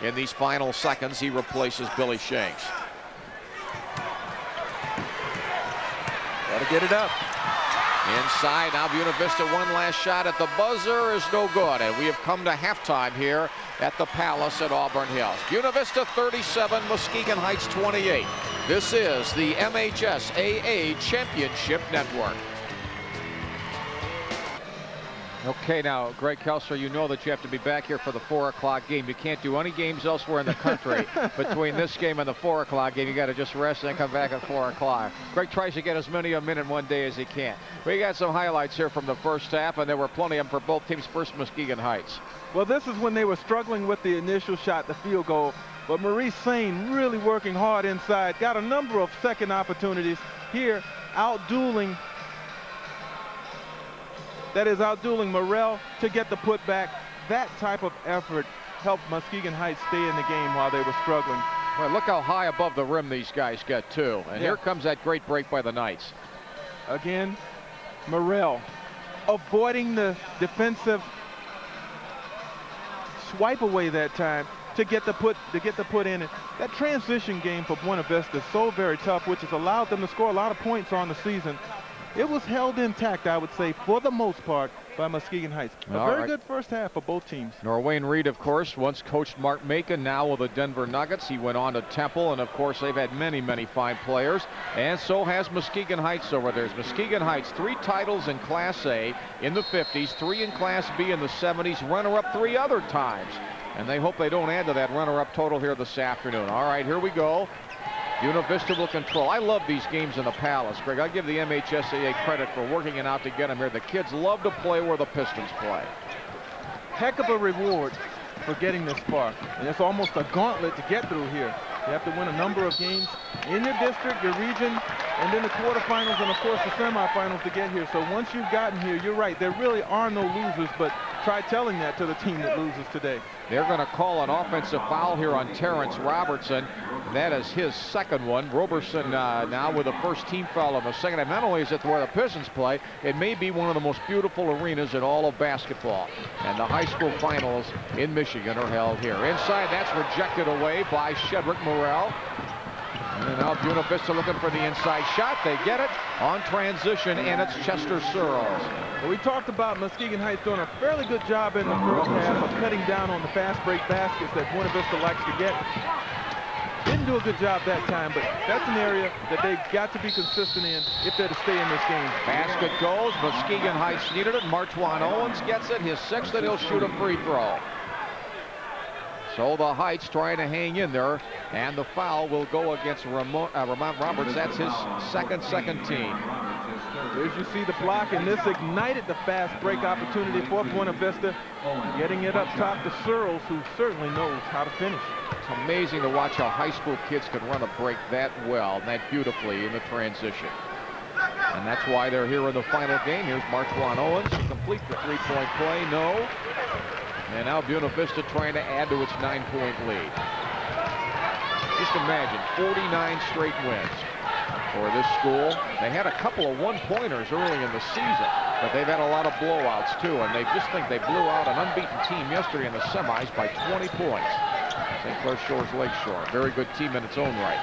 In these final seconds, he replaces Billy Shanks. Got to get it up. Inside, now Buena Vista, one last shot at the buzzer is no good. And we have come to halftime here at the Palace at Auburn Hills. Buena Vista 37, Muskegon Heights 28. This is the MHSAA Championship Network. Okay, now, Greg Kelser, you know that you have to be back here for the 4 o'clock game. You can't do any games elsewhere in the country between this game and the 4 o'clock game. You got to just rest and then come back at 4 o'clock. Greg tries to get as many a minute one day as he can. We got some highlights here from the first half, and there were plenty of them for both teams. First, Muskegon Heights. Well, this is when they were struggling with the initial shot, the field goal. But Maurice Sane really working hard inside. Got a number of second opportunities here, outdueling Morrell to get the putback. That type of effort helped Muskegon Heights stay in the game while they were struggling. Well, look how high above the rim these guys get, too. And here comes that great break by the Knights. Again, Morrell avoiding the defensive swipe away that time to get the put in. That transition game for Buena Vista is so very tough, which has allowed them to score a lot of points on the season. It was held intact, I would say, for the most part, by Muskegon Heights. A very good first half for both teams. Norwayne Reed, of course, once coached Mark Macon, now with the Denver Nuggets. He went on to Temple, and, of course, they've had many, many fine players. And so has Muskegon Heights over there. Muskegon Heights, 3 titles in Class A in the 50s, 3 in Class B in the 70s, runner-up 3 other times. And they hope they don't add to that runner-up total here this afternoon. All right, here we go. Buena Vista will control. I love these games in the Palace, Greg. I give the MHSAA credit for working it out to get them here. The kids love to play where the Pistons play. Heck of a reward for getting this far. And it's almost a gauntlet to get through here. You have to win a number of games in your district, your region, and then the quarterfinals, and of course the semifinals to get here. So once you've gotten here, you're right, there really are no losers, but try telling that to the team that loses today. They're going to call an offensive foul here on Terrence Robertson. That is his second one. Roberson now with the first team foul of the second. And not only is it where the Pistons play, it may be one of the most beautiful arenas in all of basketball. And the high school finals in Michigan are held here. Inside, that's rejected away by Shedrick Morrell. And now Buena Vista looking for the inside shot. They get it on transition, and it's Chester Searles. Well, we talked about Muskegon Heights doing a fairly good job in the first half of cutting down on the fast break baskets that Buena Vista likes to get. Didn't do a good job that time, but that's an area that they've got to be consistent in if they're to stay in this game. Basket goes. Muskegon Heights needed it. Martwan Owens gets it, his sixth, and he'll shoot a free throw. So the Heights trying to hang in there, and the foul will go against Ramon Roberts. That's his second team. As you see the block, and this ignited the fast break opportunity for Buena Vista, getting it up top to Searles, who certainly knows how to finish. It's amazing to watch how high school kids can run a break that well, that beautifully in the transition. And that's why they're here in the final game. Here's Martwan Owens to complete the three-point play. No. And now Buena Vista trying to add to its 9-point lead. Just imagine 49 straight wins for this school. They had a couple of one-pointers early in the season, but they've had a lot of blowouts too, and they just think they blew out an unbeaten team yesterday in the semis by 20 points. St. Clair Shores Lakeshore, very good team in its own right.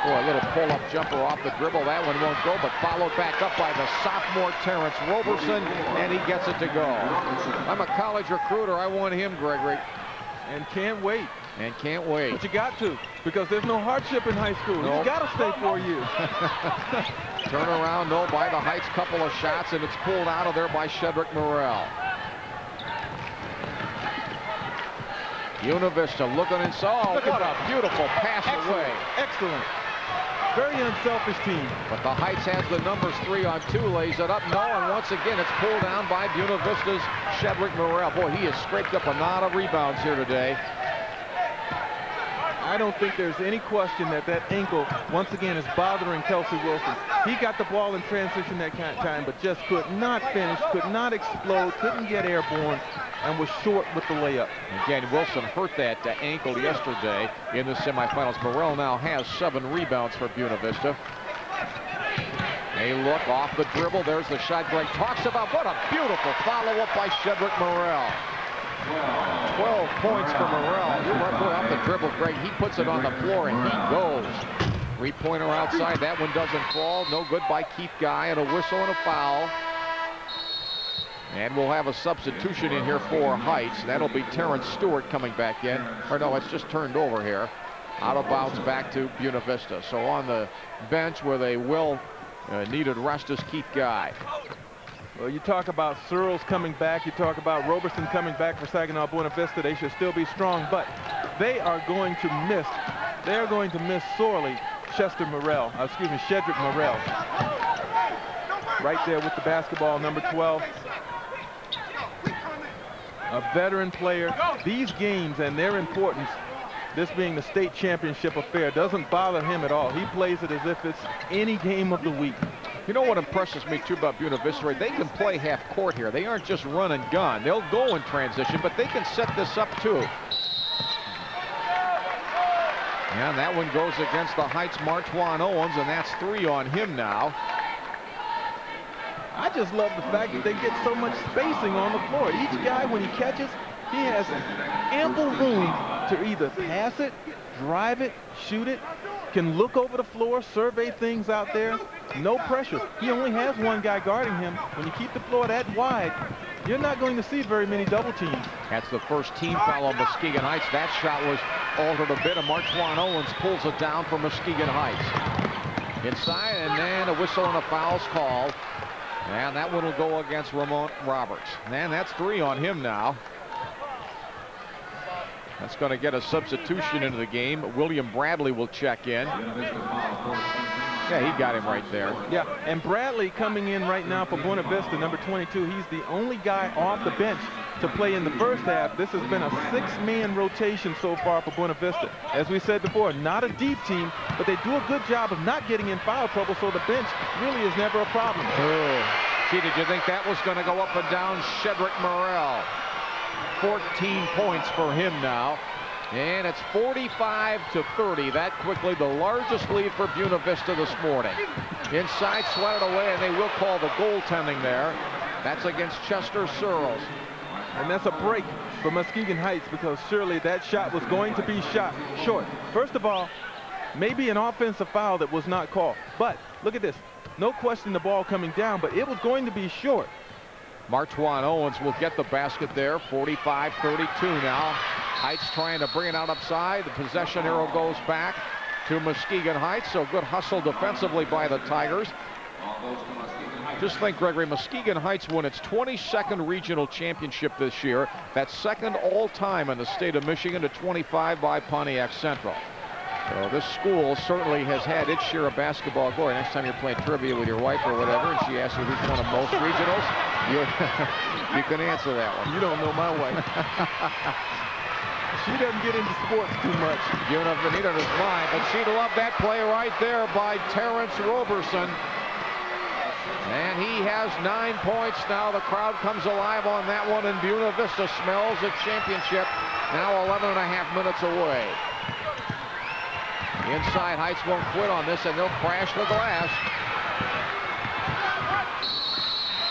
Boy, a little pull-up jumper off the dribble. That one won't go, but followed back up by the sophomore Terrence Roberson, and he gets it to go. I'm a college recruiter. I want him, Gregory. And can't wait. And can't wait. But you got to, because there's no hardship in high school. Nope. He's got to stay 4 years. Turn around, no, by the Heights, couple of shots, and it's pulled out of there by Shedrick Morrell. Buena Vista looking inside. Oh, what a beautiful pass away. Excellent. Very unselfish team. But the Heights has the numbers 3 on 2, lays it up, no, and once again it's pulled down by Buena Vista's Shedrick Morrell. Boy, he has scraped up a lot of rebounds here today. I don't think there's any question that that ankle, once again, is bothering Kelsey Wilson. He got the ball in transition that time, but just could not finish, could not explode, couldn't get airborne, and was short with the layup. Again, Wilson hurt that ankle yesterday in the semifinals. Morrell now has 7 rebounds for Buena Vista. A look off the dribble. There's the shot Greg talks about. What a beautiful follow-up by Shedrick Morrell. 12 points for Morrell. You're right off the dribble, Greg. He puts it on the floor, and he goes. Three-pointer outside. That one doesn't fall. No good by Keith Guy, and a whistle and a foul. And we'll have a substitution in here for Heights. That'll be Terence Stewart coming back in. Or no, it's just turned over here. Out of bounds back to Buena Vista. So on the bench where they will needed rest is Keith Guy. Well, you talk about Searles coming back. You talk about Roberson coming back for Saginaw Buena Vista. They should still be strong, but they are going to miss. They're going to miss sorely Shedrick Morrell. Right there with the basketball, number 12. A veteran player. These games and their importance, this being the state championship affair, doesn't bother him at all. He plays it as if it's any game of the week. You know what impresses me too about Buena Vista? They can play half court here. They aren't just run and gun. They'll go in transition, but they can set this up too. And that one goes against the Heights' Martwan Owens, and that's 3 on him now. I just love the fact that they get so much spacing on the floor. Each guy, when he catches, he has ample room to either pass it, drive it, shoot it, can look over the floor, survey things out there. No pressure. He only has one guy guarding him. When you keep the floor that wide, you're not going to see very many double teams. That's the first team foul on Muskegon Heights. That shot was altered a bit, and Martwan Owens pulls it down for Muskegon Heights. Inside, and then a whistle and a foul's called. And that one will go against Ramon Roberts. And that's 3 on him now. That's going to get a substitution into the game. William Bradley will check in. Yeah, he got him right there. Yeah, and Bradley coming in right now for Buena Vista, number 22. He's the only guy off the bench to play in the first half. This has been a 6-man rotation so far for Buena Vista. As we said before, not a deep team, but they do a good job of not getting in foul trouble, so the bench really is never a problem. Gee, did you think that was going to go up and down? Shedrick Morrell, 14 points for him now. And it's 45-30. That quickly, the largest lead for Buena Vista this morning. Inside, sweated away, and they will call the goaltending there. That's against Chester Searles. And that's a break for Muskegon Heights, because surely that shot was going to be shot short. First of all, maybe an offensive foul that was not called. But look at this. No question the ball coming down, but it was going to be short. Martwan Owens will get the basket there. 45-32 now. Heights trying to bring it out upside. The possession arrow goes back to Muskegon Heights. So good hustle defensively by the Tigers. Just think, Gregory, Muskegon Heights won its 22nd regional championship this year. That's second all-time in the state of Michigan to 25 by Pontiac Central. So this school certainly has had its share of basketball glory. Next time you're playing trivia with your wife or whatever, and she asks you who's won the most regionals, you can answer that one. You don't know my wife. She doesn't get into sports too much. Neither does mine, but she'd love that play right there by Terence Roberson. And he has 9 points now. The crowd comes alive on that one, and Buena Vista smells a championship. Now 11.5 minutes away. Inside, Heights won't quit on this, and they'll crash the glass.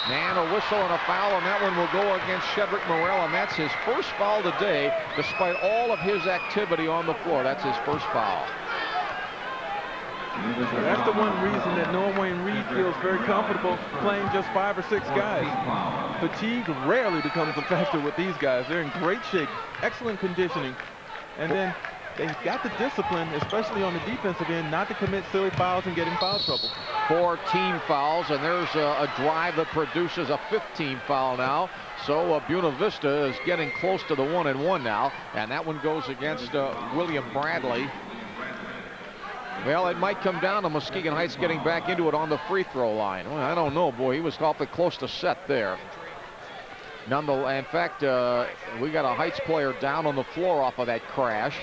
And a whistle and a foul, and that one will go against Shedrick Morrell, and that's his first foul today, despite all of his activity on the floor. That's his first foul. So that's the one reason that Noah Wayne Reed feels very comfortable playing just 5 or 6 guys. Fatigue rarely becomes a factor with these guys. They're in great shape, excellent conditioning, and then they've got the discipline, especially on the defensive end, not to commit silly fouls and get in foul trouble. 4 team fouls, and there's a drive that produces a 15 foul now. So Buena Vista is getting close to the 1-and-1 now, and that one goes against William Bradley. Well, it might come down to Muskegon Heights getting back into it on the free throw line. Well, I don't know, boy. He was awfully close to set there. Nonetheless, in fact, we got a Heights player down on the floor off of that crash.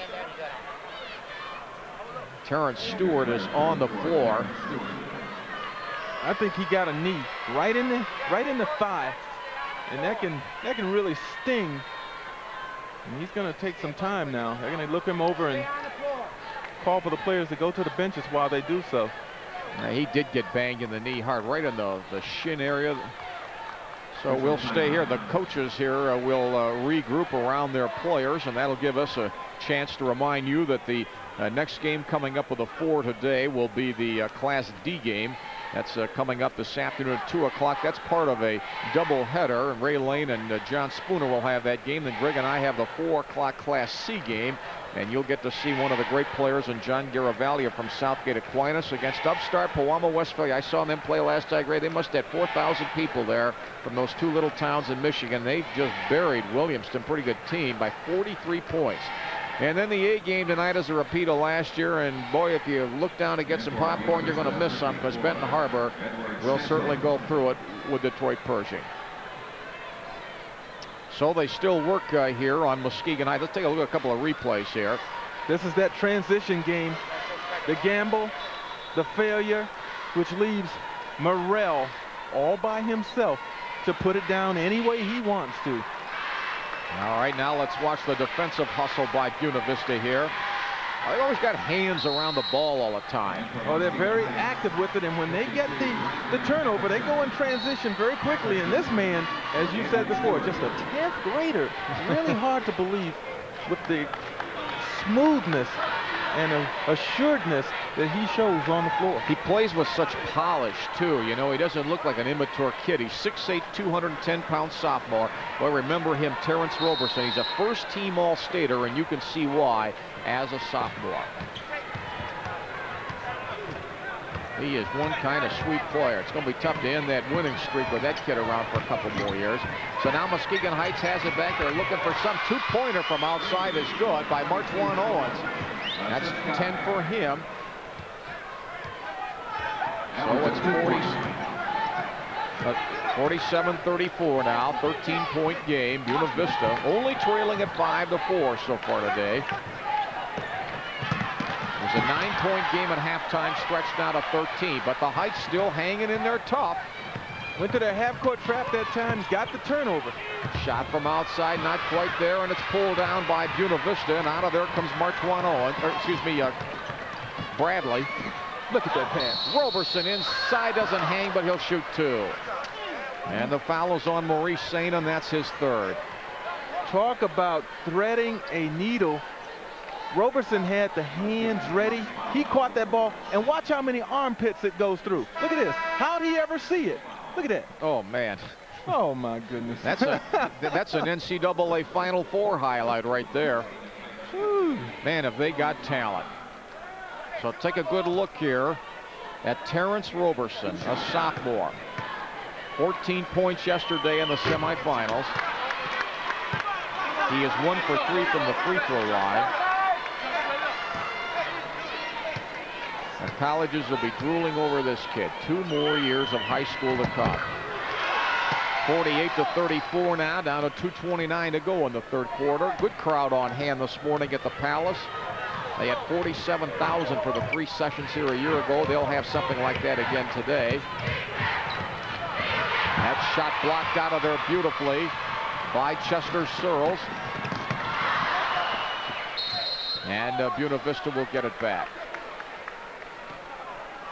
Terence Stewart is on the floor. I think he got a knee right in the thigh, and that can really sting. And he's going to take some time now. They're going to look him over and call for the players to go to the benches while they do so. Now, he did get banged in the knee hard, right in the shin area. So we'll stay here. The coaches here will regroup around their players, and that'll give us a chance to remind you that the next game coming up with a 4 today will be the Class D game. That's coming up this afternoon at 2 o'clock. That's part of a doubleheader, and Ray Lane and John Spooner will have that game. Then Greg and I have the 4 o'clock Class C game, and you'll get to see one of the great players in John Garavaglia from Southgate Aquinas against upstart Pewamo, Westphalia. I saw them play last night, Ray. They must have 4,000 people there from those 2 little towns in Michigan. They just buried Williamston, pretty good team, by 43 points. And then the A game tonight is a repeat of last year, and boy, if you look down to get some popcorn, you're going to miss some, because Benton Harbor will certainly go through it with Detroit Pershing. So they still work here on Muskegon Heights. Let's take a look at a couple of replays here. This is that transition game. The gamble, the failure, which leaves Morrell all by himself to put it down any way he wants to. All right, now let's watch the defensive hustle by Buena Vista here. They've always got hands around the ball all the time. Oh, they're very active with it, and when they get the turnover, they go in transition very quickly. And this man, as you said before, just a 10th grader. It's really hard to believe with the smoothness and assuredness that he shows on the floor. He plays with such polish, too. You know, he doesn't look like an immature kid. He's 6'8", 210-pound sophomore. Well, remember him, Terence Roberson. He's a first-team All-Stater, and you can see why as a sophomore. He is one kind of sweet player. It's going to be tough to end that winning streak with that kid around for a couple more years. So now Muskegon Heights has it back. They're looking for some two-pointer from outside. Is good by Martwan Owens. That's 10 for him. So it's 40. 47-34 now, 13-point game. Buena Vista only trailing at 5-4 so far today. It was a 9-point game at halftime, stretched now to 13, but the Heights still hanging in there tough. Went to their half-court trap that time, got the turnover. Shot from outside, not quite there, and it's pulled down by Buena Vista, and out of there comes Bradley. Look at that pass. Roberson inside, doesn't hang, but he'll shoot 2. And the foul is on Maurice Sain, and that's his 3rd. Talk about threading a needle. Roberson had the hands ready. He caught that ball, and watch how many armpits it goes through. Look at this. How'd he ever see it? Look at that. Oh, man. Oh, my goodness. That's an NCAA Final Four highlight right there. Whew. Man, have they got talent. So take a good look here at Terence Roberson, a sophomore. 14 points yesterday in the semifinals. He is 1 for 3 from the free throw line. And colleges will be drooling over this kid. 2 more years of high school to come. 48-34 now, down to 2:29 to go in the 3rd quarter. Good crowd on hand this morning at the Palace. They had 47,000 for the 3 sessions here a year ago. They'll have something like that again today. That shot blocked out of there beautifully by Chester Searles. And Buena Vista will get it back.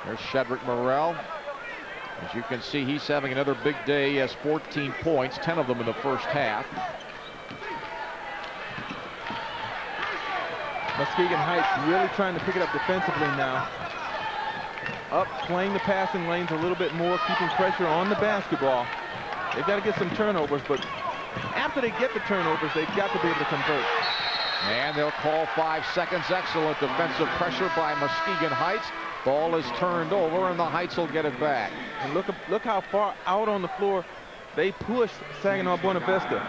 There's Shedrick Morrell. As you can see, he's having another big day. He has 14 points, 10 of them in the first half. Muskegon Heights really trying to pick it up defensively now. Up, playing the passing lanes a little bit more, keeping pressure on the basketball. They've got to get some turnovers, but after they get the turnovers, they've got to be able to convert. And they'll call 5 seconds. Excellent defensive pressure by Muskegon Heights. Ball is turned over, and the Heights will get it back. And look how far out on the floor they pushed Saginaw Buena Vista.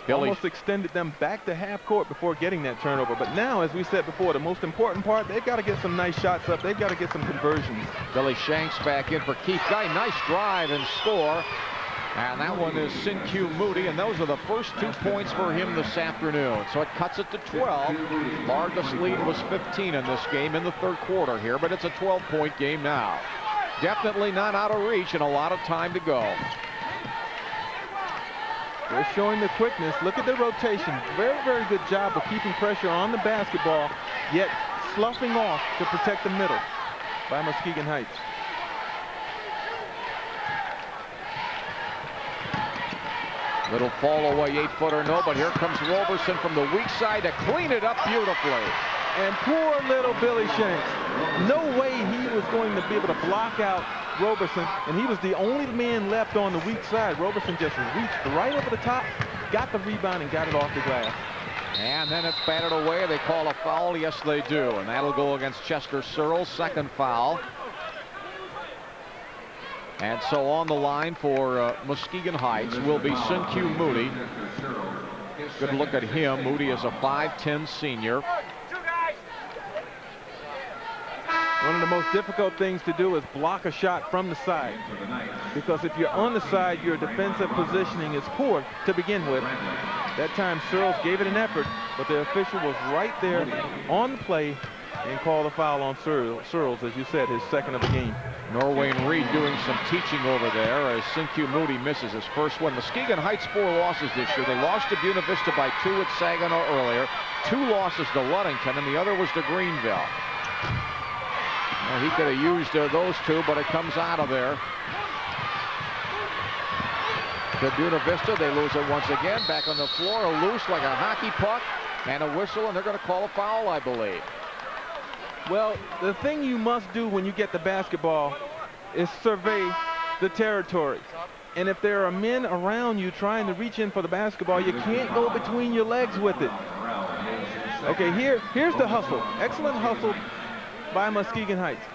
Almost extended them back to half court before getting that turnover. But now, as we said before, the most important part, they've got to get some nice shots up. They've got to get some conversions. Billy Shanks back in for Keith Guy. Nice drive and score. And that one is Sin-Q Moody, and those are the first 2 points for him this afternoon. So it cuts it to 12. Largest lead was 15 in this game in the 3rd quarter here, but it's a 12-point game now. Definitely not out of reach and a lot of time to go. They're showing the quickness. Look at the rotation. Very, very good job of keeping pressure on the basketball, yet sloughing off to protect the middle by Muskegon Heights. Little fall away, 8-footer, no, but here comes Roberson from the weak side to clean it up beautifully. And poor little Billy Shanks. No way he was going to be able to block out Roberson, and he was the only man left on the weak side. Roberson just reached right over the top, got the rebound, and got it off the glass. And then it's batted away. They call a foul. Yes, they do. And that'll go against Chester Searles. 2nd foul. And so on the line for Muskegon Heights will be Sin-Q Moody. Good look at him. Moody is a 5'10" senior. One of the most difficult things to do is block a shot from the side. Because if you're on the side, your defensive positioning is poor to begin with. That time Searles gave it an effort, but the official was right there on the play and called a foul on Searles, as you said, his 2nd of the game. Norway and Reed doing some teaching over there as Sin-Q Moody misses his first one. Muskegon Heights 4 losses this year. They lost to Buena Vista by 2 at Saginaw earlier. 2 losses to Ludington, and the other was to Greenville. Well, he could have used those 2, but it comes out of there. To Buena Vista, they lose it once again. Back on the floor, loose like a hockey puck, and a whistle, and they're going to call a foul, I believe. Well, the thing you must do when you get the basketball is survey the territory. And if there are men around you trying to reach in for the basketball, you can't go between your legs with it. Okay, here's the hustle. Excellent hustle by Muskegon Heights.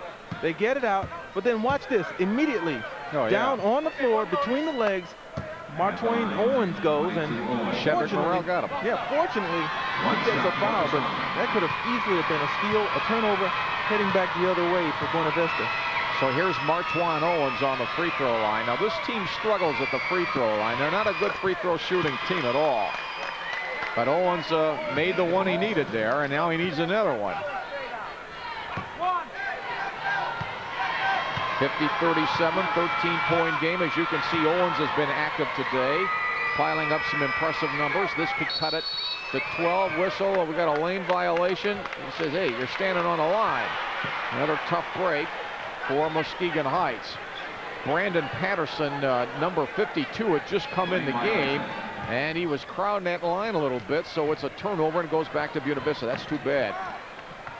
They get it out, but then watch this. Immediately, down on the floor, between the legs, Martwain Owens goes, and Shedrick Morrell got him. Yeah, fortunately, he gets a foul, but that could have easily have been a steal, a turnover, heading back the other way for Buena Vista. So here's Martwan Owens on the free throw line. Now this team struggles at the free throw line. They're not a good free throw shooting team at all. But Owens made the one he needed there, and now he needs another one. 50-37, 13-point game. As you can see, Owens has been active today, piling up some impressive numbers. This could cut it to 12. Whistle. We got a lane violation. He says, hey, you're standing on the line. Another tough break for Muskegon Heights. Brandon Patterson, number 52, had just come in the game, and he was crowding that line a little bit, so it's a turnover and goes back to Buena Vista. That's too bad.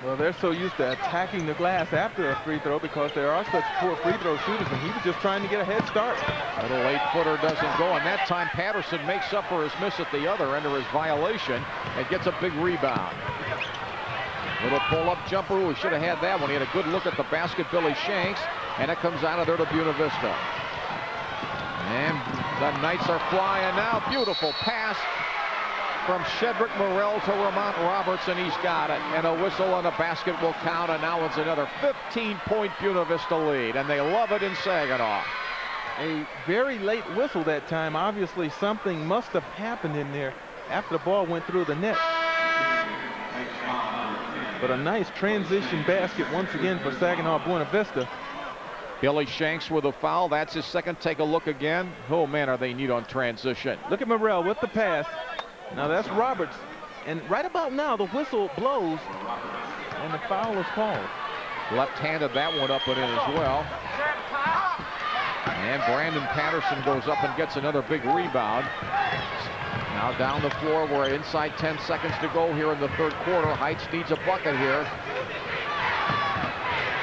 Well, they're so used to attacking the glass after a free throw because there are such poor free throw shooters, and he was just trying to get a head start. Little 8-footer doesn't go, and that time Patterson makes up for his miss at the other end of his violation and gets a big rebound. Little pull-up jumper. We should have had that one. He had a good look at the basket, Billy Shanks, and it comes out of there to Buena Vista. And the Knights are flying now. Beautiful pass from Shedrick Morrell to Ramont Roberts, and he's got it. And a whistle and a basket will count, and now it's another 15-point Buena Vista lead, and they love it in Saginaw. A very late whistle that time. Obviously, something must have happened in there after the ball went through the net. But a nice transition basket once again for Saginaw Buena Vista. Billy Shanks with a foul. That's his second. Take a look again. Oh, man, are they neat on transition. Look at Morrell with the pass. Now that's Roberts. And right about now, the whistle blows, and the foul is called. Left-handed that one up and in as well. And Brandon Patterson goes up and gets another big rebound. Now down the floor, we're inside 10 seconds to go here in the third quarter. Heights needs a bucket here.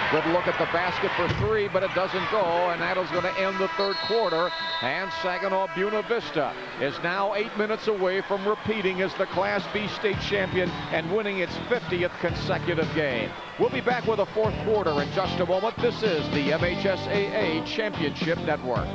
Good look at the basket for three, but it doesn't go, and that is going to end the third quarter. And Saginaw Buena Vista is now 8 minutes away from repeating as the Class B state champion and winning its 50th consecutive game. We'll be back with a fourth quarter in just a moment. This is the MHSAA Championship Network.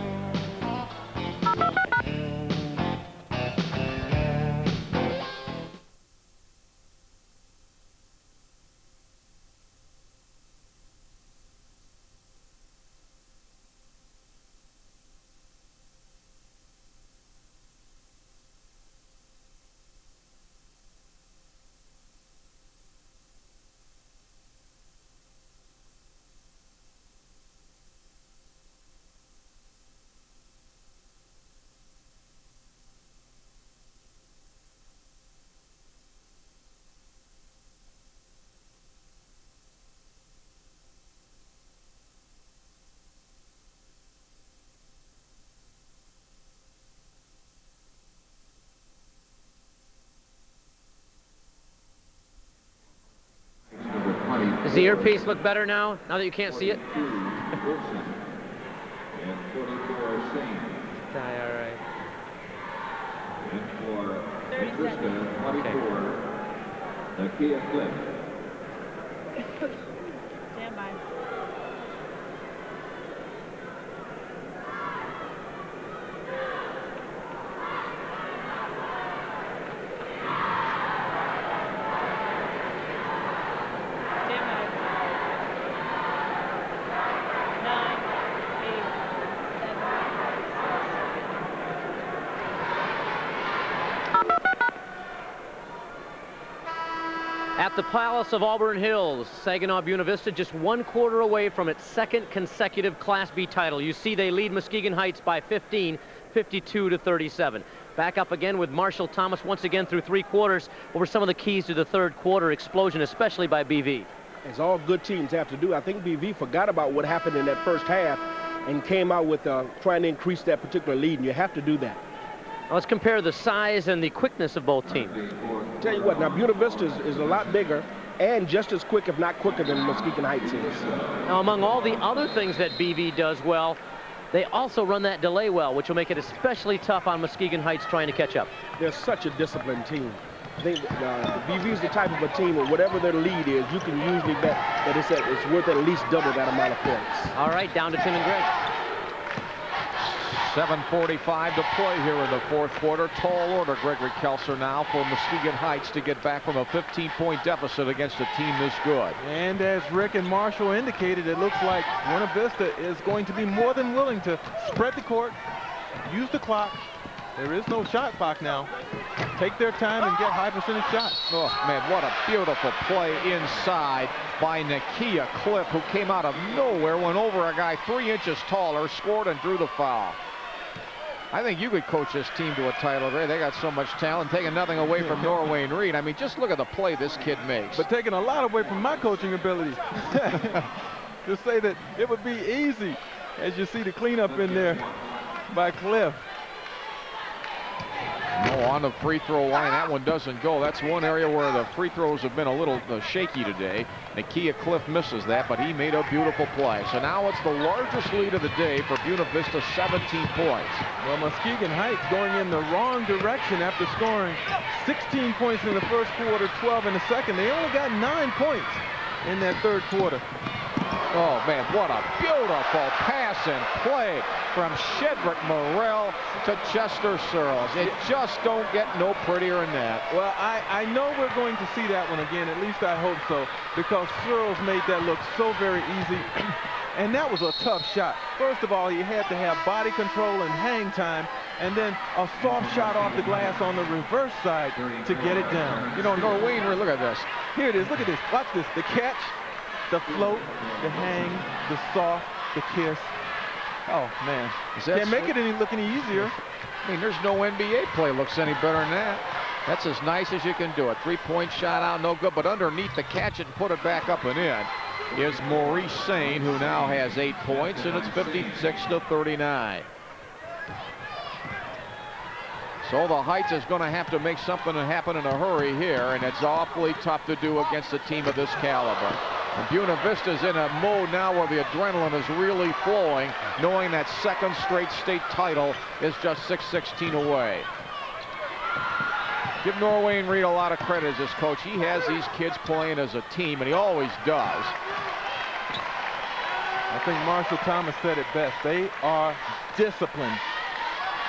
Does the earpiece look better now that you can't see it? All right. And for Vista, 24, the Kia Clip. Stand by. At the Palace of Auburn Hills, Saginaw Buena Vista just 1 quarter away from its second consecutive Class B title. You see they lead Muskegon Heights by 15, 52-37. Back up again with Marshall Thomas once again through 3 quarters. What were some of the keys to the third quarter explosion, especially by BV? As all good teams have to do, I think BV forgot about what happened in that first half and came out with trying to increase that particular lead, and you have to do that. Now let's compare the size and the quickness of both teams. Tell you what, now Buena Vista is a lot bigger and just as quick, if not quicker, than Muskegon Heights is. Now, among all the other things that BV does well, they also run that delay well, which will make it especially tough on Muskegon Heights trying to catch up. They're such a disciplined team. I think BV is the type of a team where whatever their lead is, you can usually bet that it's worth at least double that amount of points. All right, down to Tim and Greg. 7:45 to play here in the fourth quarter. Tall order, Gregory Kelser now for Muskegon Heights to get back from a 15-point deficit against a team this good. And as Rick and Marshall indicated, it looks like Buena Vista is going to be more than willing to spread the court, use the clock. There is no shot clock now. Take their time and get high percentage shots. Oh, man, what a beautiful play inside by Nakia Cliff, who came out of nowhere, went over a guy 3 inches taller, scored and drew the foul. I think you could coach this team to a title, Ray. They got so much talent, taking nothing away from Norwayne Reed. I mean, just look at the play this kid makes. But taking a lot away from my coaching ability. To say that it would be easy, as you see the cleanup in there by Cliff. No, on the free throw line, that one doesn't go. That's one area where the free throws have been a little shaky today. Nakia Cliff misses that, but he made a beautiful play. So now it's the largest lead of the day for Buena Vista, 17 points. Well, Muskegon Heights going in the wrong direction after scoring 16 points in the first quarter, 12 in the second. They only got 9 points in that third quarter. Oh, man, what a beautiful pass and play from Shedrick Morrell to Chester Searles. It just don't get no prettier than that. Well, I know we're going to see that one again, at least I hope so, because Searles made that look so very easy. And that was a tough shot. First of all, he had to have body control and hang time, and then a soft shot off the glass on the reverse side to get it down. You know, Norwayne, look at this. Here it is, look at this, watch this, the catch, the float, the hang, the soft, the kiss. Oh, man. Can't make it look any easier. I mean, there's no NBA play looks any better than that. That's as nice as you can do it. Three-point shot out, no good, but underneath the catch it and put it back up and in is Maurice Sane, who now has 8 points, and it's 56-39. So the Heights is going to have to make something happen in a hurry here, and it's awfully tough to do against a team of this caliber. And Buena Vista's in a mode now where the adrenaline is really flowing, knowing that second straight state title is just 6-16 away. Give Norwayne Reed a lot of credit as his coach. He has these kids playing as a team, and he always does. I think Marshall Thomas said it best. They are disciplined.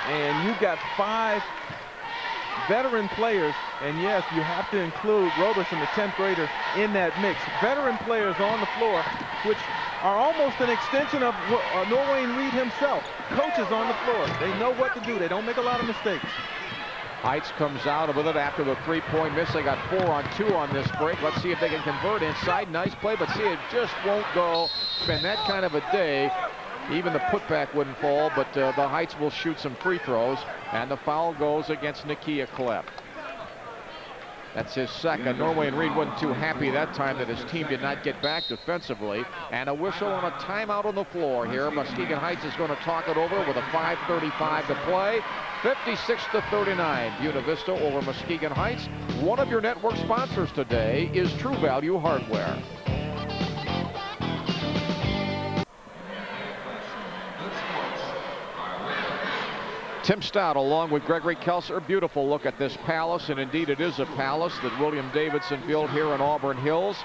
And you've got 5 veteran players, and yes, you have to include Roberson, the 10th grader, in that mix. Veteran players on the floor, which are almost an extension of Norwayne Reed himself. Coaches on the floor. They know what to do. They don't make a lot of mistakes. Heights comes out with it after the three-point miss. They got 4 on 2 on this break. Let's see if they can convert inside. Nice play, but see, it just won't go. It's been that kind of a day. Even the putback wouldn't fall, but the Heights will shoot some free throws, and the foul goes against Nakia Cliff. That's his second. Norwayne Reed wasn't too happy that time that his team did not get back defensively. And a whistle on a timeout on the floor here. Muskegon Heights is going to talk it over with a 5:35 to play. 56-39. Buena Vista over Muskegon Heights. One of your network sponsors today is True Value Hardware. Tim Stout along with Gregory Kelser. Beautiful look at this palace, and indeed it is a palace that William Davidson built here in Auburn Hills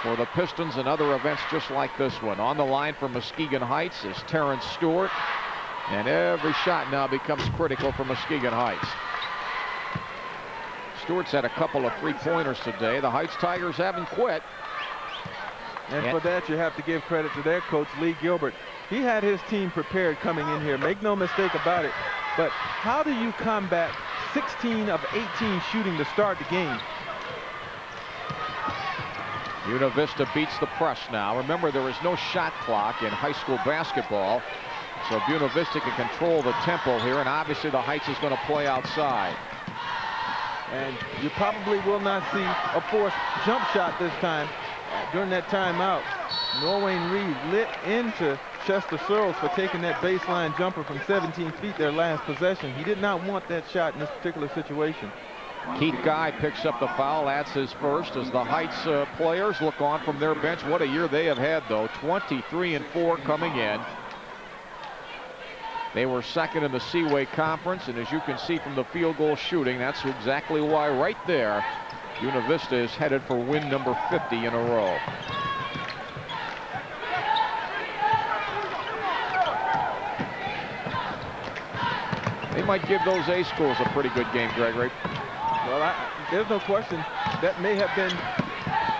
for the Pistons and other events just like this one. On the line for Muskegon Heights is Terence Stewart, and every shot now becomes critical for Muskegon Heights. Stewart's had a couple of three-pointers today. The Heights Tigers haven't quit. And for that, you have to give credit to their coach, Lee Gilbert. He had his team prepared coming in here. Make no mistake about it. But how do you combat 16 of 18 shooting to start the game? Buena Vista beats the press now. Remember, there is no shot clock in high school basketball. So Buena Vista can control the tempo here, and obviously the Heights is going to play outside. And you probably will not see a forced jump shot this time. During that timeout, Norwayne Reed lit into Chester Searles for taking that baseline jumper from 17 feet their last possession. He did not want that shot in this particular situation. Keith Guy picks up the foul. That's his first as the Heights players look on from their bench. What a year they have had, though. 23-4 coming in. They were second in the Seaway Conference, and as you can see from the field goal shooting, that's exactly why right there Buena Vista is headed for win number 50 in a row. They might give those A schools a pretty good game, Gregory. Well, there's no question that may have been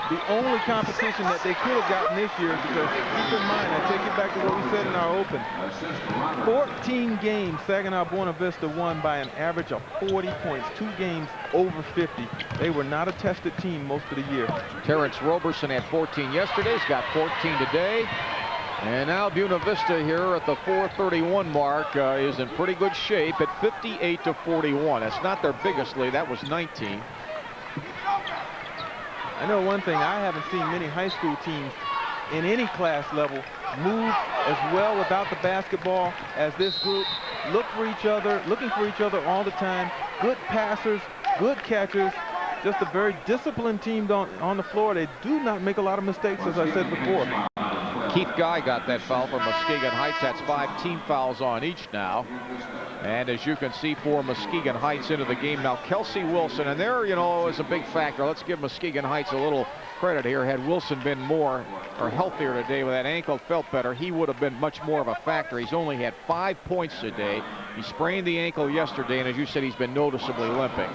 the only competition that they could have gotten this year, because keep in mind, I take it back to what we said in our open. 14 games Saginaw Buena Vista won by an average of 40 points, 2 games over 50. They were not a tested team most of the year. Terence Roberson had 14 yesterday. He's got 14 today. And now Buena Vista here at the 4:31 mark is in pretty good shape at 58-41. That's not their biggest lead. That was 19. I know one thing, I haven't seen many high school teams in any class level move as well without the basketball as this group. Looking for each other all the time. Good passers, good catchers, just a very disciplined team on the floor. They do not make a lot of mistakes, as I said before. Keith Guy got that foul from Muskegon Heights. That's 5 team fouls on each now. And as you can see for Muskegon Heights into the game now, Kelsey Wilson, and there, you know, is a big factor. Let's give Muskegon Heights a little credit here. Had Wilson been more or healthier today with that ankle, felt better, he would have been much more of a factor. He's only had 5 points today. He sprained the ankle yesterday, and as you said, he's been noticeably limping.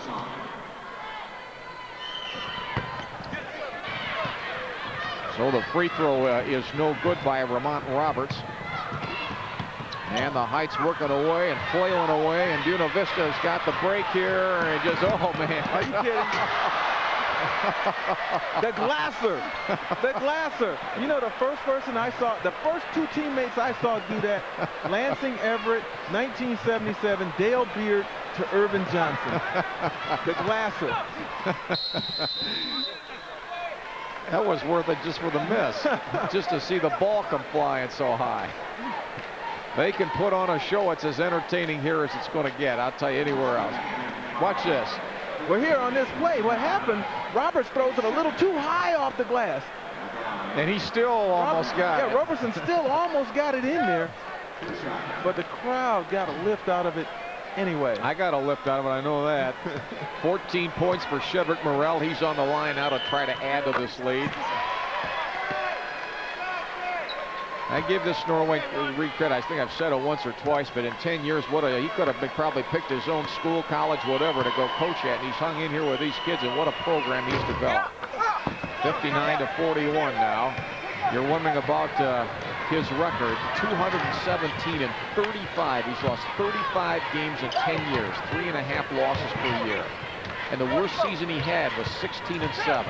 So the free throw is no good by Vermont Roberts. And the Heights working away and flailing away, and Buena Vista's got the break here, and just, oh man. Are you kidding? The Glasser. You know, the first person I saw, the first 2 teammates I saw do that, Lansing Everett, 1977, Dale Beard to Irvin Johnson. The Glasser. That was worth it just for the miss, just to see the ball come flying so high. They can put on a show. It's as entertaining here as it's going to get. I'll tell you anywhere else. Watch this. Well, here on this play, what happened, Roberts throws it a little too high off the glass. And he still almost got it. Yeah, Robertson still almost got it in there. But the crowd got a lift out of it anyway. I got a lift out of it, I know that. 14 points for Shedrick Morrell. He's on the line now to try to add to this lead. I give this Norway credit. I think I've said it once or twice, but in 10 years, he could have probably picked his own school, college, whatever, to go coach at, and he's hung in here with these kids, and what a program he's developed. 59-41 now. You're wondering about his record, 217 and 35. He's lost 35 games in 10 years, 3.5 losses per year. And the worst season he had was 16-7.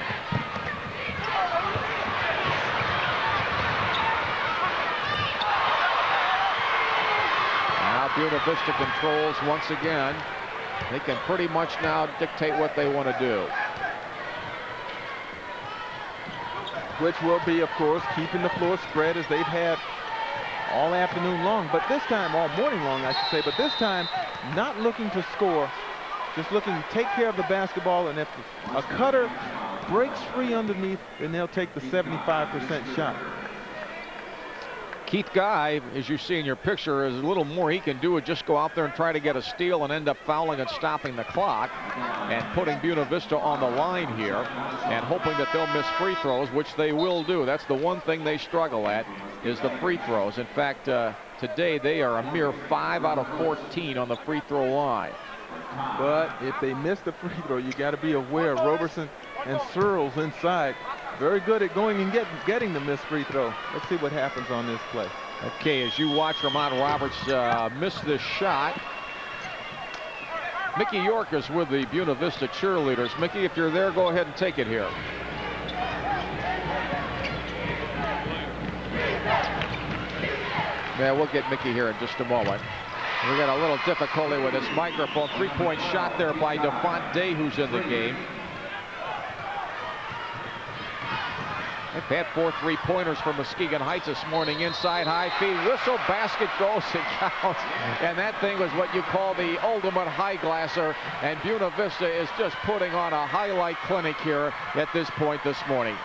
Buena Vista controls once again. They can pretty much now dictate what they want to do. Which will be, of course, keeping the floor spread as they've had all afternoon long. But this time, all morning long, I should say. But this time, not looking to score, just looking to take care of the basketball. And if a cutter breaks free underneath, then they'll take the 75% shot. Keith Guy, as you see in your picture, is a little more he can do is just go out there and try to get a steal and end up fouling and stopping the clock and putting Buena Vista on the line here and hoping that they'll miss free throws, which they will do. That's the one thing they struggle at, is the free throws. In fact, today they are a mere 5 out of 14 on the free throw line. But if they miss the free throw, you got to be aware Roberson and Searles inside. Very good at going and getting the missed free throw. Let's see what happens on this play. Okay, as you watch Vermont Roberts miss this shot. Mickey York is with the Buena Vista cheerleaders. Mickey, if you're there, go ahead and take it here. Yeah, we'll get Mickey here in just a moment. We got a little difficulty with this microphone. 3-point shot there by DeFont Day, who's in the game. They've had 4 3-pointers for Muskegon Heights this morning. Inside high feed, whistle, basket goes, and counts. And that thing was what you call the ultimate high glasser. And Buena Vista is just putting on a highlight clinic here at this point this morning.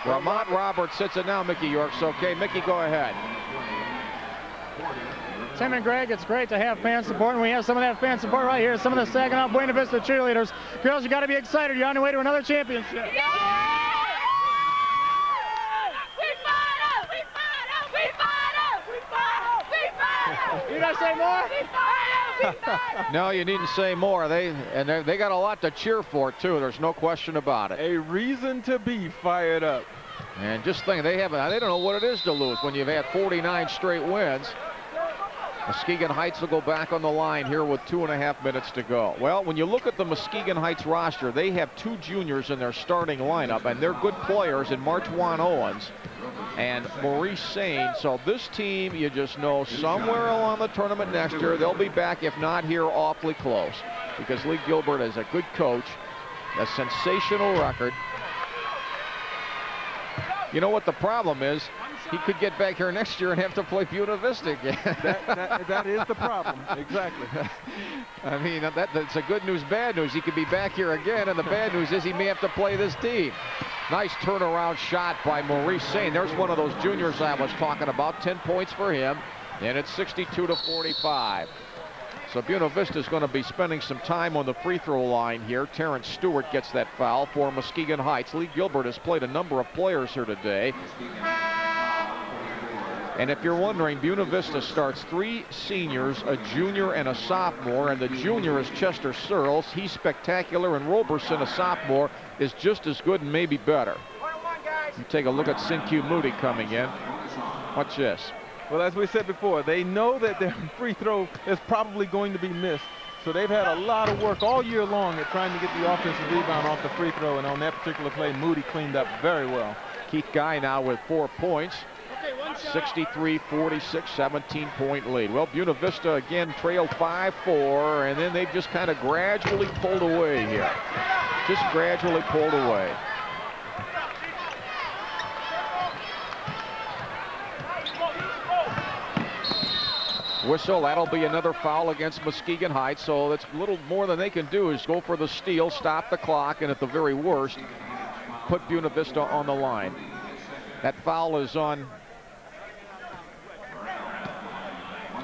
Vermont Roberts sits it now. Mickey York's okay. Mickey, go ahead. Tim and Greg, it's great to have fan support, and we have some of that fan support right here. Some of the Saginaw Buena Vista cheerleaders. Girls, you got to be excited. You're on your way to another championship. Yeah! You guys say more? No, you needn't say more. They got a lot to cheer for too. There's no question about it. A reason to be fired up. And just think, they don't know what it is to lose when you've had 49 straight wins. Muskegon Heights will go back on the line here with 2.5 minutes to go. Well, when you look at the Muskegon Heights roster, they have 2 juniors in their starting lineup, and they're good players in Marchwan Owens and Maurice Sane. So this team, you just know somewhere along the tournament next year, they'll be back, if not here, awfully close. Because Lee Gilbert is a good coach, a sensational record. You know what the problem is? He could get back here next year and have to play Buena Vista again. that is the problem. Exactly. I mean, that's a good news, bad news. He could be back here again, and the bad news is he may have to play this team. Nice turnaround shot by Maurice Sane. There's one of those juniors I was talking about. 10 points for him, and it's 62-45. So Buena Vista is going to be spending some time on the free throw line here. Terence Stewart gets that foul for Muskegon Heights. Lee Gilbert has played a number of players here today. And if you're wondering, Buena Vista starts 3 seniors, a junior and a sophomore, and the junior is Chester Searles. He's spectacular, and Roberson, a sophomore, is just as good and maybe better. You take a look at Sinkyu Moody coming in. Watch this. Well, as we said before, they know that their free throw is probably going to be missed. So they've had a lot of work all year long at trying to get the offensive rebound off the free throw, and on that particular play, Moody cleaned up very well. Keith Guy now with 4 points. 63-46, 17-point lead. Well, Buena Vista again trailed 5-4, and then they've just kind of gradually pulled away here. Just gradually pulled away. Whistle, that'll be another foul against Muskegon Heights, so that's a little more than they can do is go for the steal, stop the clock, and at the very worst, put Buena Vista on the line. That foul is on,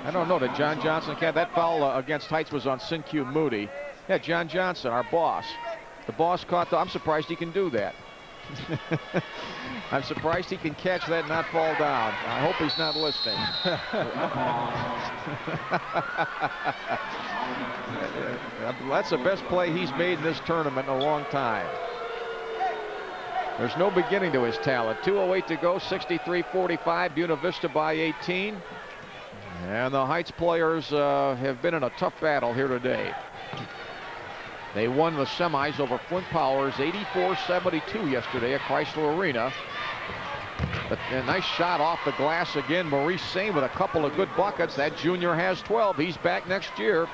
I don't know, did John Johnson count? That foul against Heights was on Sinkyu Moody. Yeah, John Johnson, our boss. The boss caught I'm surprised he can do that. I'm surprised he can catch that and not fall down. I hope he's not listening. That's the best play he's made in this tournament in a long time. There's no beginning to his talent. 2:08 to go, 63-45, Buena Vista by 18. And the Heights players have been in a tough battle here today. They won the semis over Flint Powers 84-72 yesterday at Chrysler Arena. But a nice shot off the glass again. Maurice Sane with a couple of good buckets. That junior has 12. He's back next year.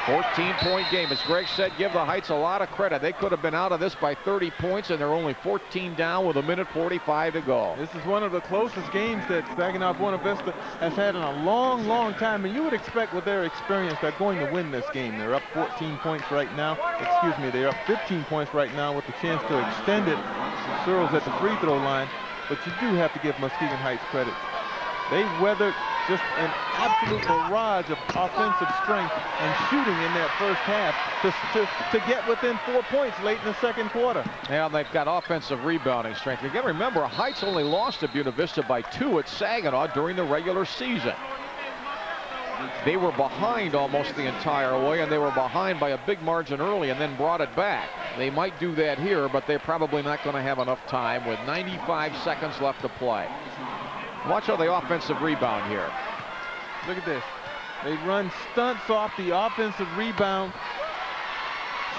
14-point game. As Greg said, give the Heights a lot of credit. They could have been out of this by 30 points, and they're only 14 down with 1:45 to go. This is one of the closest games that Saginaw Buena Vista has had in a long, long time, and you would expect with their experience they're going to win this game. They're up 14 points right now. Excuse me, they're up 15 points right now with the chance to extend it. Searles at the free throw line, but you do have to give Muskegon Heights credit. They weathered just an absolute barrage of offensive strength and shooting in that first half to get within 4 points late in the second quarter. Now they've got offensive rebounding strength. You got to remember, Heights only lost to Buena Vista by 2 at Saginaw during the regular season. They were behind almost the entire way, and they were behind by a big margin early and then brought it back. They might do that here, but they're probably not going to have enough time with 95 seconds left to play. Watch how the offensive rebound here. Look at this. They run stunts off the offensive rebound.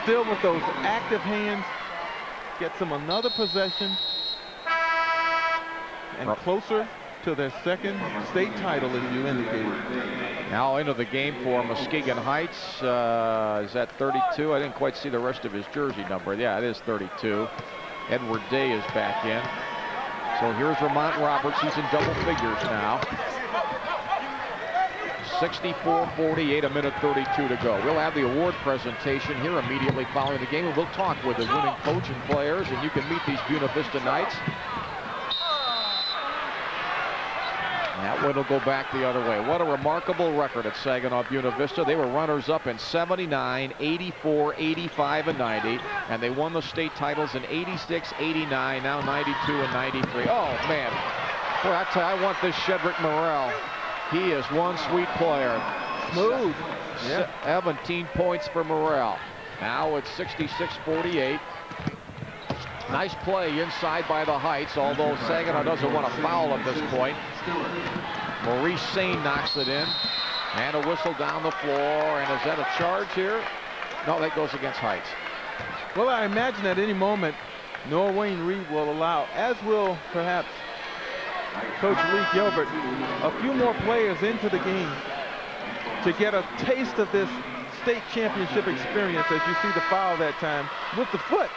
Still with those active hands. Gets them another possession. And closer to their second state title, as you indicated. Now into the game for Muskegon Heights. Is that 32? I didn't quite see the rest of his jersey number. Yeah, it is 32. Edward Day is back in. So here's Vermont Roberts. He's in double figures now. 64-48, 1:32 to go. We'll have the award presentation here immediately following the game, and we'll talk with the winning coach and players, and you can meet these Buena Vista Knights. That one will go back the other way. What a remarkable record at Saginaw Buena Vista. They were runners-up in 79, 84, 85, and 90, and they won the state titles in 86, 89, now 92 and 93. Oh, man. Boy, I tell you, I want this Shedrick Morrell. He is one sweet player. Smooth. Yeah. 17 points for Morrell. Now it's 66-48. Nice play inside by the Heights, although Saginaw doesn't want to foul at this point. Maurice Sane knocks it in. And a whistle down the floor. And is that a charge here? No, that goes against Heights. Well, I imagine at any moment, Noah Wayne Reed will allow, as will perhaps Coach Lee Gilbert, a few more players into the game to get a taste of this state championship experience as you see the foul that time with the foot.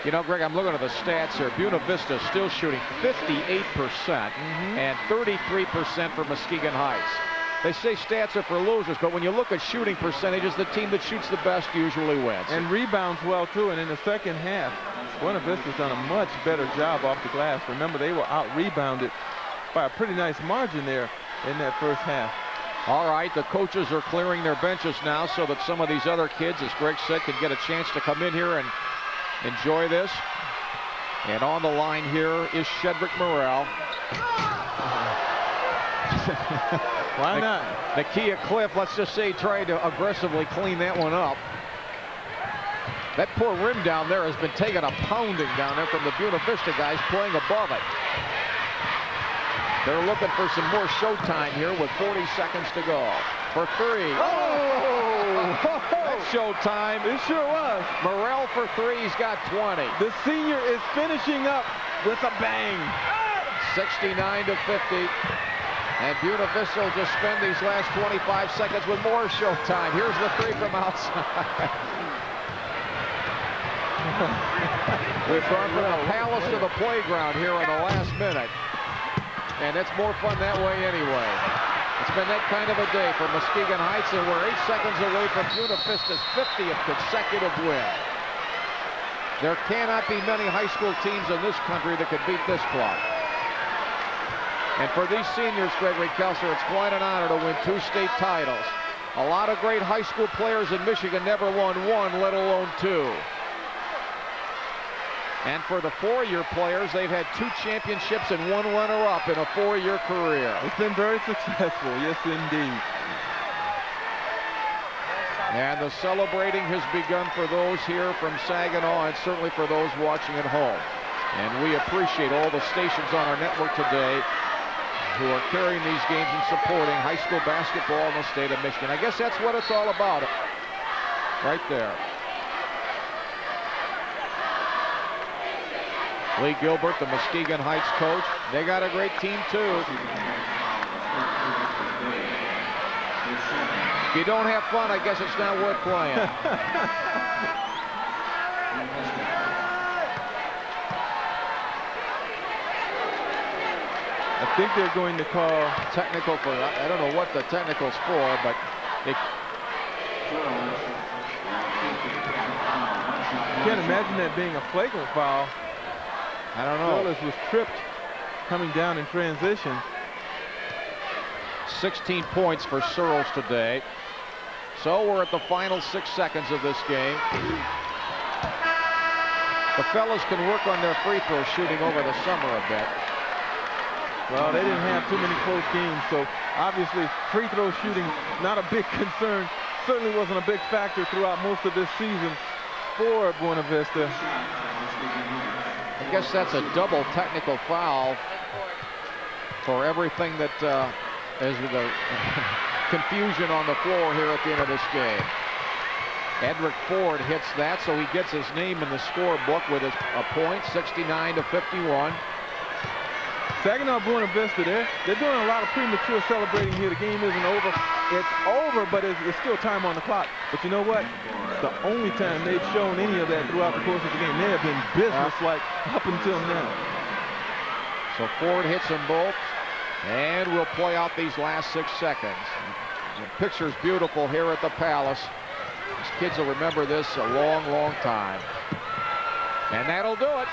You know, Greg, I'm looking at the stats here. Buena Vista still shooting 58% and 33% for Muskegon Heights. They say stats are for losers, but when you look at shooting percentages, the team that shoots the best usually wins. And rebounds well, too. And in the second half, Buena Vista's done a much better job off the glass. Remember, they were out-rebounded by a pretty nice margin there in that first half. All right, the coaches are clearing their benches now so that some of these other kids, as Greg said, can get a chance to come in here and enjoy this. And on the line here is Shedrick Morrell. Why not? Nakia Cliff, let's just say, tried to aggressively clean that one up. That poor rim down there has been taking a pounding down there from the Buena Vista guys playing above it. They're looking for some more showtime here with 40 seconds to go. For three. Oh! That's showtime. It sure was. Morrell for three. He's got 20. The senior is finishing up with a bang. 69-50. And Buena Vista will just spend these last 25 seconds with more showtime. Here's the three from outside. We've gone from the palace to the playground here in the last minute. And it's more fun that way anyway. It's been that kind of a day for Muskegon Heights, and we're 8 seconds away from Buena Vista's 50th consecutive win. There cannot be many high school teams in this country that could beat this club. And for these seniors, Gregory Kelser, it's quite an honor to win 2 state titles. A lot of great high school players in Michigan never won 1, let alone 2. And for the 4-year players, they've had 2 championships and 1 runner-up in a 4-year career. It's been very successful, yes indeed. And the celebrating has begun for those here from Saginaw and certainly for those watching at home. And we appreciate all the stations on our network today who are carrying these games and supporting high school basketball in the state of Michigan. I guess that's what it's all about right there. Lee Gilbert, the Muskegon Heights coach, they got a great team too. If you don't have fun, I guess it's not worth playing. I think they're going to call technical for, I don't know what the technical's for, but they can't imagine that being a flagrant foul. I don't know. Wallace was tripped coming down in transition. 16 points for Searles today. So we're at the final 6 seconds of this game. The fellas can work on their free throw shooting over the summer a bit. Well, they didn't have too many close games, so obviously free throw shooting not a big concern. Certainly wasn't a big factor throughout most of this season for Buena Vista. I guess that's a double technical foul for everything that is the confusion on the floor here at the end of this game. Edric Ford hits that, so he gets his name in the scorebook with a point, 69-51. Saginaw Buena Vista, they're doing a lot of premature celebrating here. The game isn't over. It's over, but it's still time on the clock. But you know what? The only time they've shown any of that throughout the course of the game, they have been businesslike up until now. So Ford hits them both, and we'll play out these last 6 seconds. The picture's beautiful here at the Palace. These kids will remember this a long, long time. And that'll do it.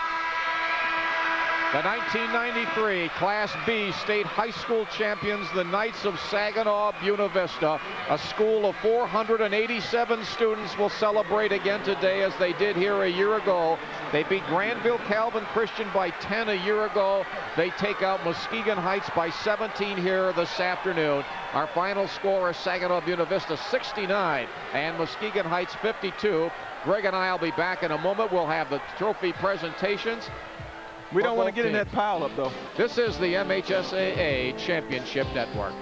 The 1993 Class B state high school champions, the Knights of Saginaw Buena Vista. A school of 487 students will celebrate again today as they did here a year ago. They beat Granville Calvin Christian by 10 a year ago. They take out Muskegon Heights by 17 here this afternoon. Our final score is Saginaw Buena Vista 69 and Muskegon Heights 52. Greg and I will be back in a moment. We'll have the trophy presentations. We don't want to get in that pile up, though. This is the MHSAA Championship Network.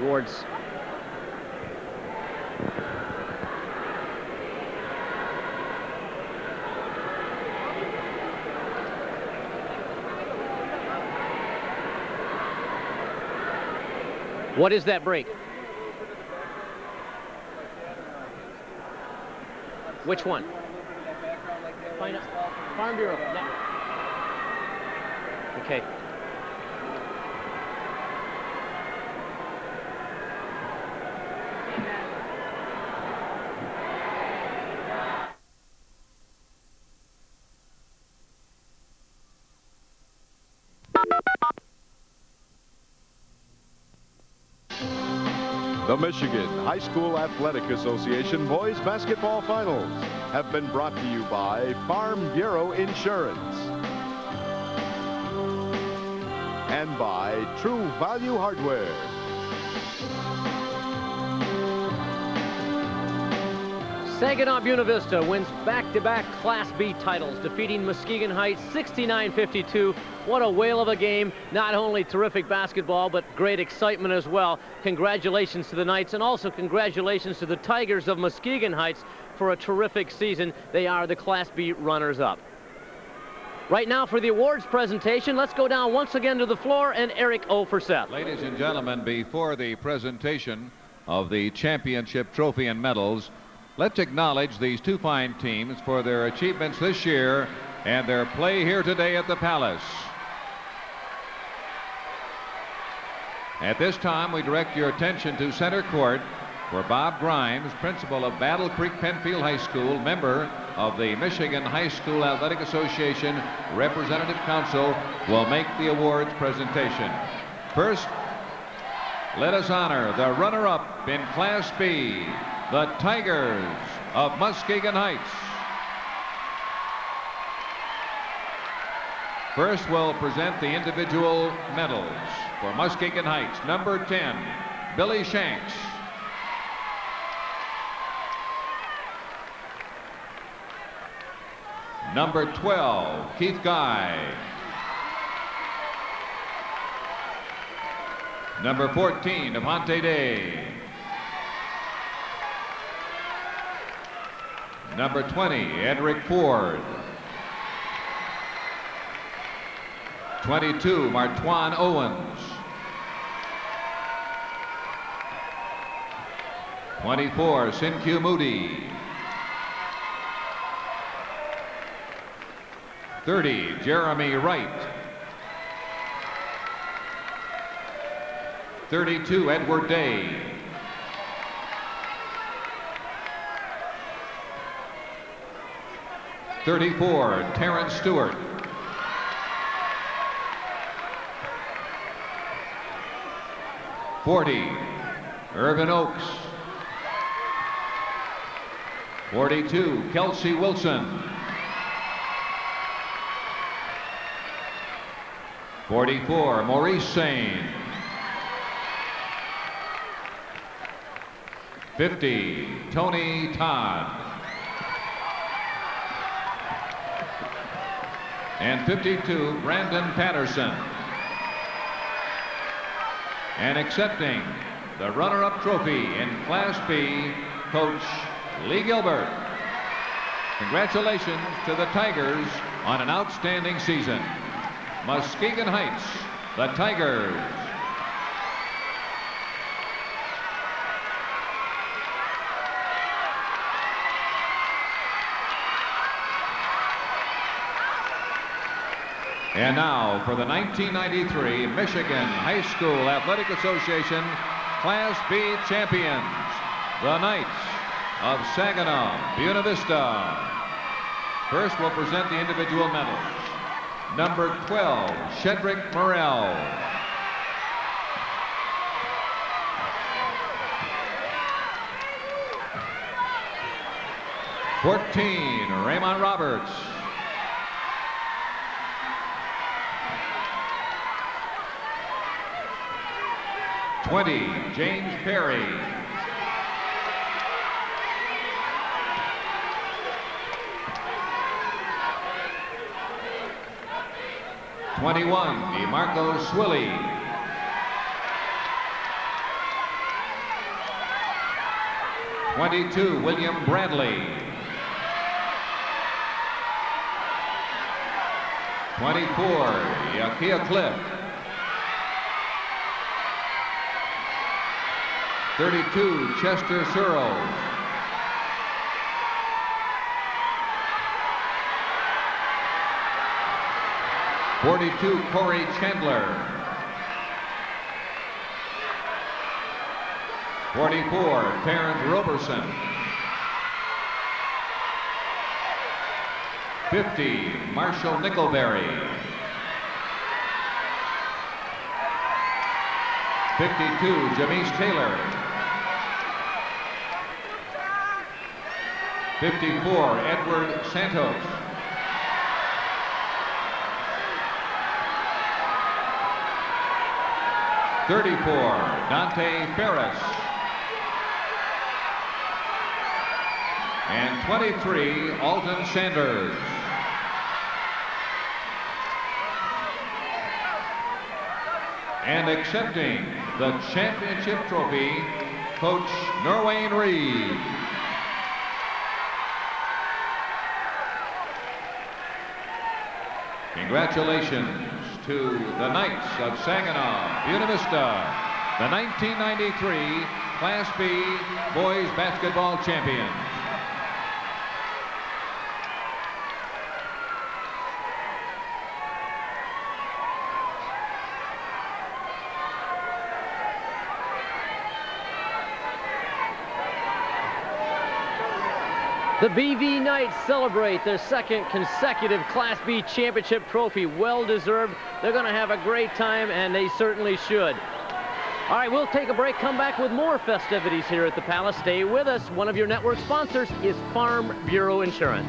Awards. What is that break? Which one? Farm Bureau. No. Okay. The Michigan High School Athletic Association Boys Basketball Finals have been brought to you by Farm Bureau Insurance and by True Value Hardware. Saginaw Buena Vista wins back-to-back Class B titles, defeating Muskegon Heights 69-52. What a whale of a game. Not only terrific basketball, but great excitement as well. Congratulations to the Knights, and also congratulations to the Tigers of Muskegon Heights for a terrific season. They are the Class B runners-up. Right now for the awards presentation, let's go down once again to the floor, and Eric O'Forseth. Ladies and gentlemen, before the presentation of the championship trophy and medals, let's acknowledge these two fine teams for their achievements this year and their play here today at the Palace. At this time, we direct your attention to center court, where Bob Grimes, principal of Battle Creek Penfield High School, member of the Michigan High School Athletic Association Representative Council, will make the awards presentation. First, let us honor the runner-up in Class B, the Tigers of Muskegon Heights. First, we'll present the individual medals. For Muskegon Heights, number 10, Billy Shanks. Number 12, Keith Guy. Number 14, Devontae Day. Number 20, Edric Ford. 22, Martwan Owens. 24, Sinkyu Moody. 30, Jeremy Wright. 32, Edward Day. 34, Terence Stewart. 40, Irvin Oakes. 42, Kelsey Wilson. 44, Maurice Sane. 50, Tony Todd. And 52, Brandon Patterson. And accepting the runner-up trophy in Class B, Coach Lee Gilbert. Congratulations to the Tigers on an outstanding season. Muskegon Heights, the Tigers. And now for the 1993 Michigan High School Athletic Association Class B champions, the Knights of Saginaw Buena Vista. First, we'll present the individual medals. Number 12, Shedrick Morrell. #14, Raymond Roberts. #20, James Perry. #21, DeMarco Swilly. #22, William Bradley. #24, Yakia Cliff. #32, Chester Searles. #42, Corey Chandler. #44, Terrence Roberson. #50, Marshall Nickelberry. #52, Jamise Taylor. #54, Edward Santos. #34, Dante Ferris. And 23, Alton Sanders. And accepting the championship trophy, Coach Norwayne Reed. Congratulations to the Knights of Saginaw Buena Vista, the 1993 Class B Boys Basketball Champions. The BV Knights celebrate their second consecutive Class B championship trophy. Well deserved. They're going to have a great time, and they certainly should. All right, we'll take a break, come back with more festivities here at the Palace. Stay with us. One of your network sponsors is Farm Bureau Insurance.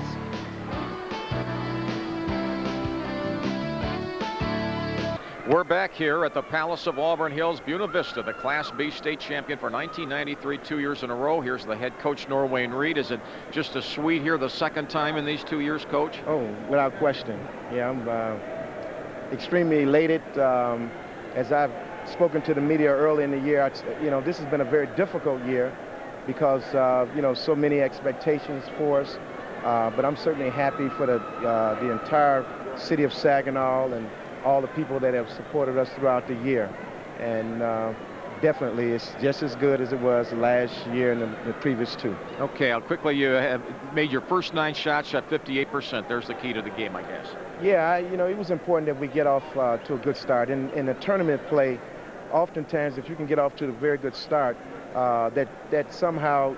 We're back here at the Palace of Auburn Hills, Buena Vista, the Class B state champion for 1993, 2 years in a row. Here's the head coach, Norwayne Reed. Is it just a suite here the second time in these 2 years, Coach? Oh, without question. Yeah, I'm extremely elated. As I've spoken to the media early in the year, this has been a very difficult year because, so many expectations for us. But I'm certainly happy for the entire city of Saginaw and all the people that have supported us throughout the year. And definitely it's just as good as it was last year and the previous two. Okay, quickly, you have made your first 9 shots, shot 58%. There's the key to the game, I guess. Yeah, it was important that we get off to a good start. In the tournament play, oftentimes if you can get off to a very good start, that somehow,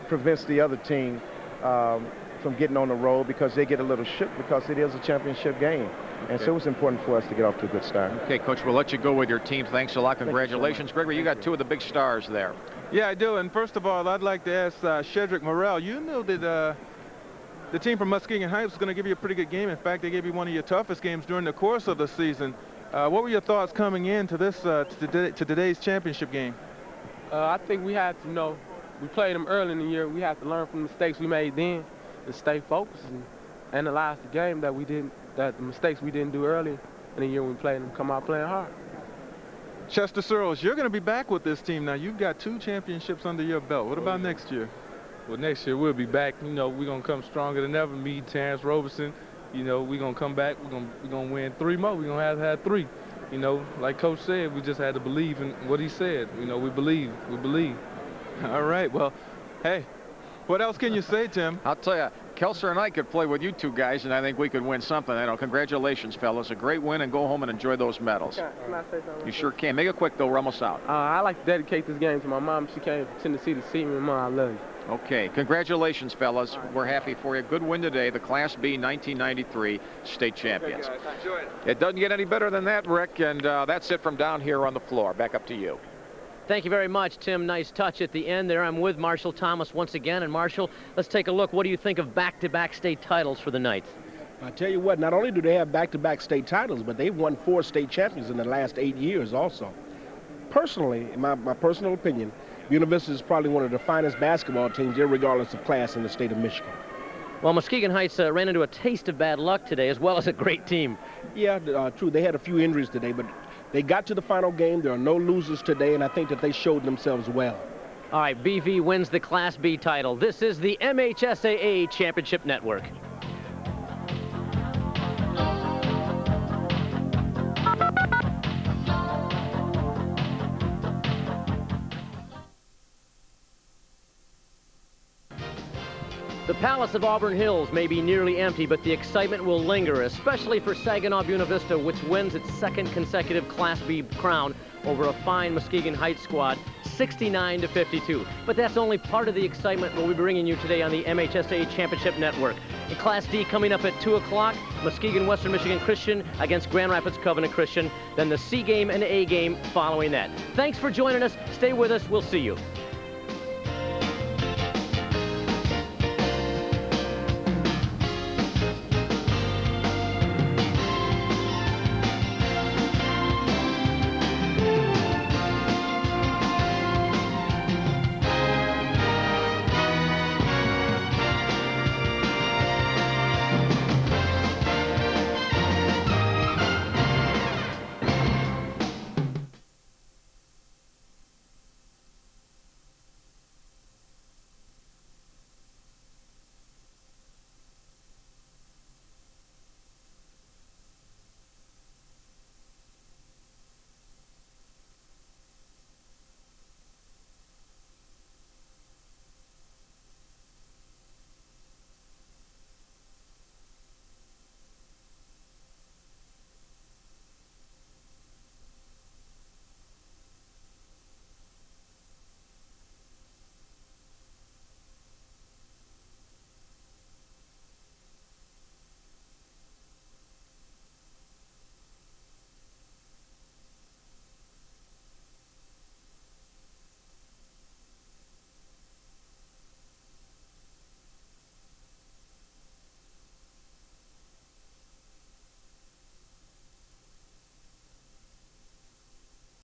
prevents the other team from getting on the roll because they get a little shook because it is a championship game. And so it's important for us to get off to a good start. Okay, Coach, we'll let you go with your team. Thanks a lot. Congratulations. So Gregory, you got 2 of the big stars there. Yeah, I do. And first of all, I'd like to ask Shedrick Morrell, you knew that the team from Muskegon Heights was going to give you a pretty good game. In fact, they gave you one of your toughest games during the course of the season. What were your thoughts coming into this to today's championship game? I think we had to we played them early in the year. We had to learn from the mistakes we made then and stay focused and analyze the game that the mistakes we didn't do early in the year when we played them, come out playing hard. Chester Searles, you're going to be back with this team now. You've got 2 championships under your belt. What about next year? Well, next year we'll be back. We're going to come stronger than ever. Me, Terence Roberson, we're going to come back. We're going to win 3 more. We're going to have 3. Like Coach said, we just had to believe in what he said. We believe. We believe. All right. Well, hey, what else can you say, Tim? I'll tell you, Kelser and I could play with you two guys, and I think we could win something. I know. Congratulations, fellas. A great win, and go home and enjoy those medals. Can I say something? You sure can. Make it quick, though. We're almost out. I like to dedicate this game to my mom. She came from Tennessee to see me. Mom, I love you. Okay. Congratulations, fellas. Right. We're happy for you. Good win today. The Class B 1993 state champions. Okay, guys. Enjoy it. It doesn't get any better than that, Rick, and that's it from down here on the floor. Back up to you. Thank you very much, Tim. Nice touch at the end there. I'm with Marshall Thomas once again. And Marshall, let's take a look. What do you think of back-to-back state titles for the Knights? I tell you what, not only do they have back-to-back state titles, but they've won 4 state champions in the last 8 years also. Personally, in my personal opinion, Buena Vista is probably one of the finest basketball teams, regardless of class, in the state of Michigan. Well, Muskegon Heights ran into a taste of bad luck today, as well as a great team. Yeah, true. They had a few injuries today, but they got to the final game. There are no losers today, and I think that they showed themselves well. All right, BV wins the Class B title. This is the MHSAA Championship Network. The Palace of Auburn Hills may be nearly empty, but the excitement will linger, especially for Saginaw Buena Vista, which wins its 2nd consecutive Class B crown over a fine Muskegon Heights squad, 69-52. But that's only part of the excitement we'll be bringing you today on the MHSAA Championship Network. In Class D coming up at 2 o'clock, Muskegon Western Michigan Christian against Grand Rapids Covenant Christian, then the C game and A game following that. Thanks for joining us. Stay with us. We'll see you.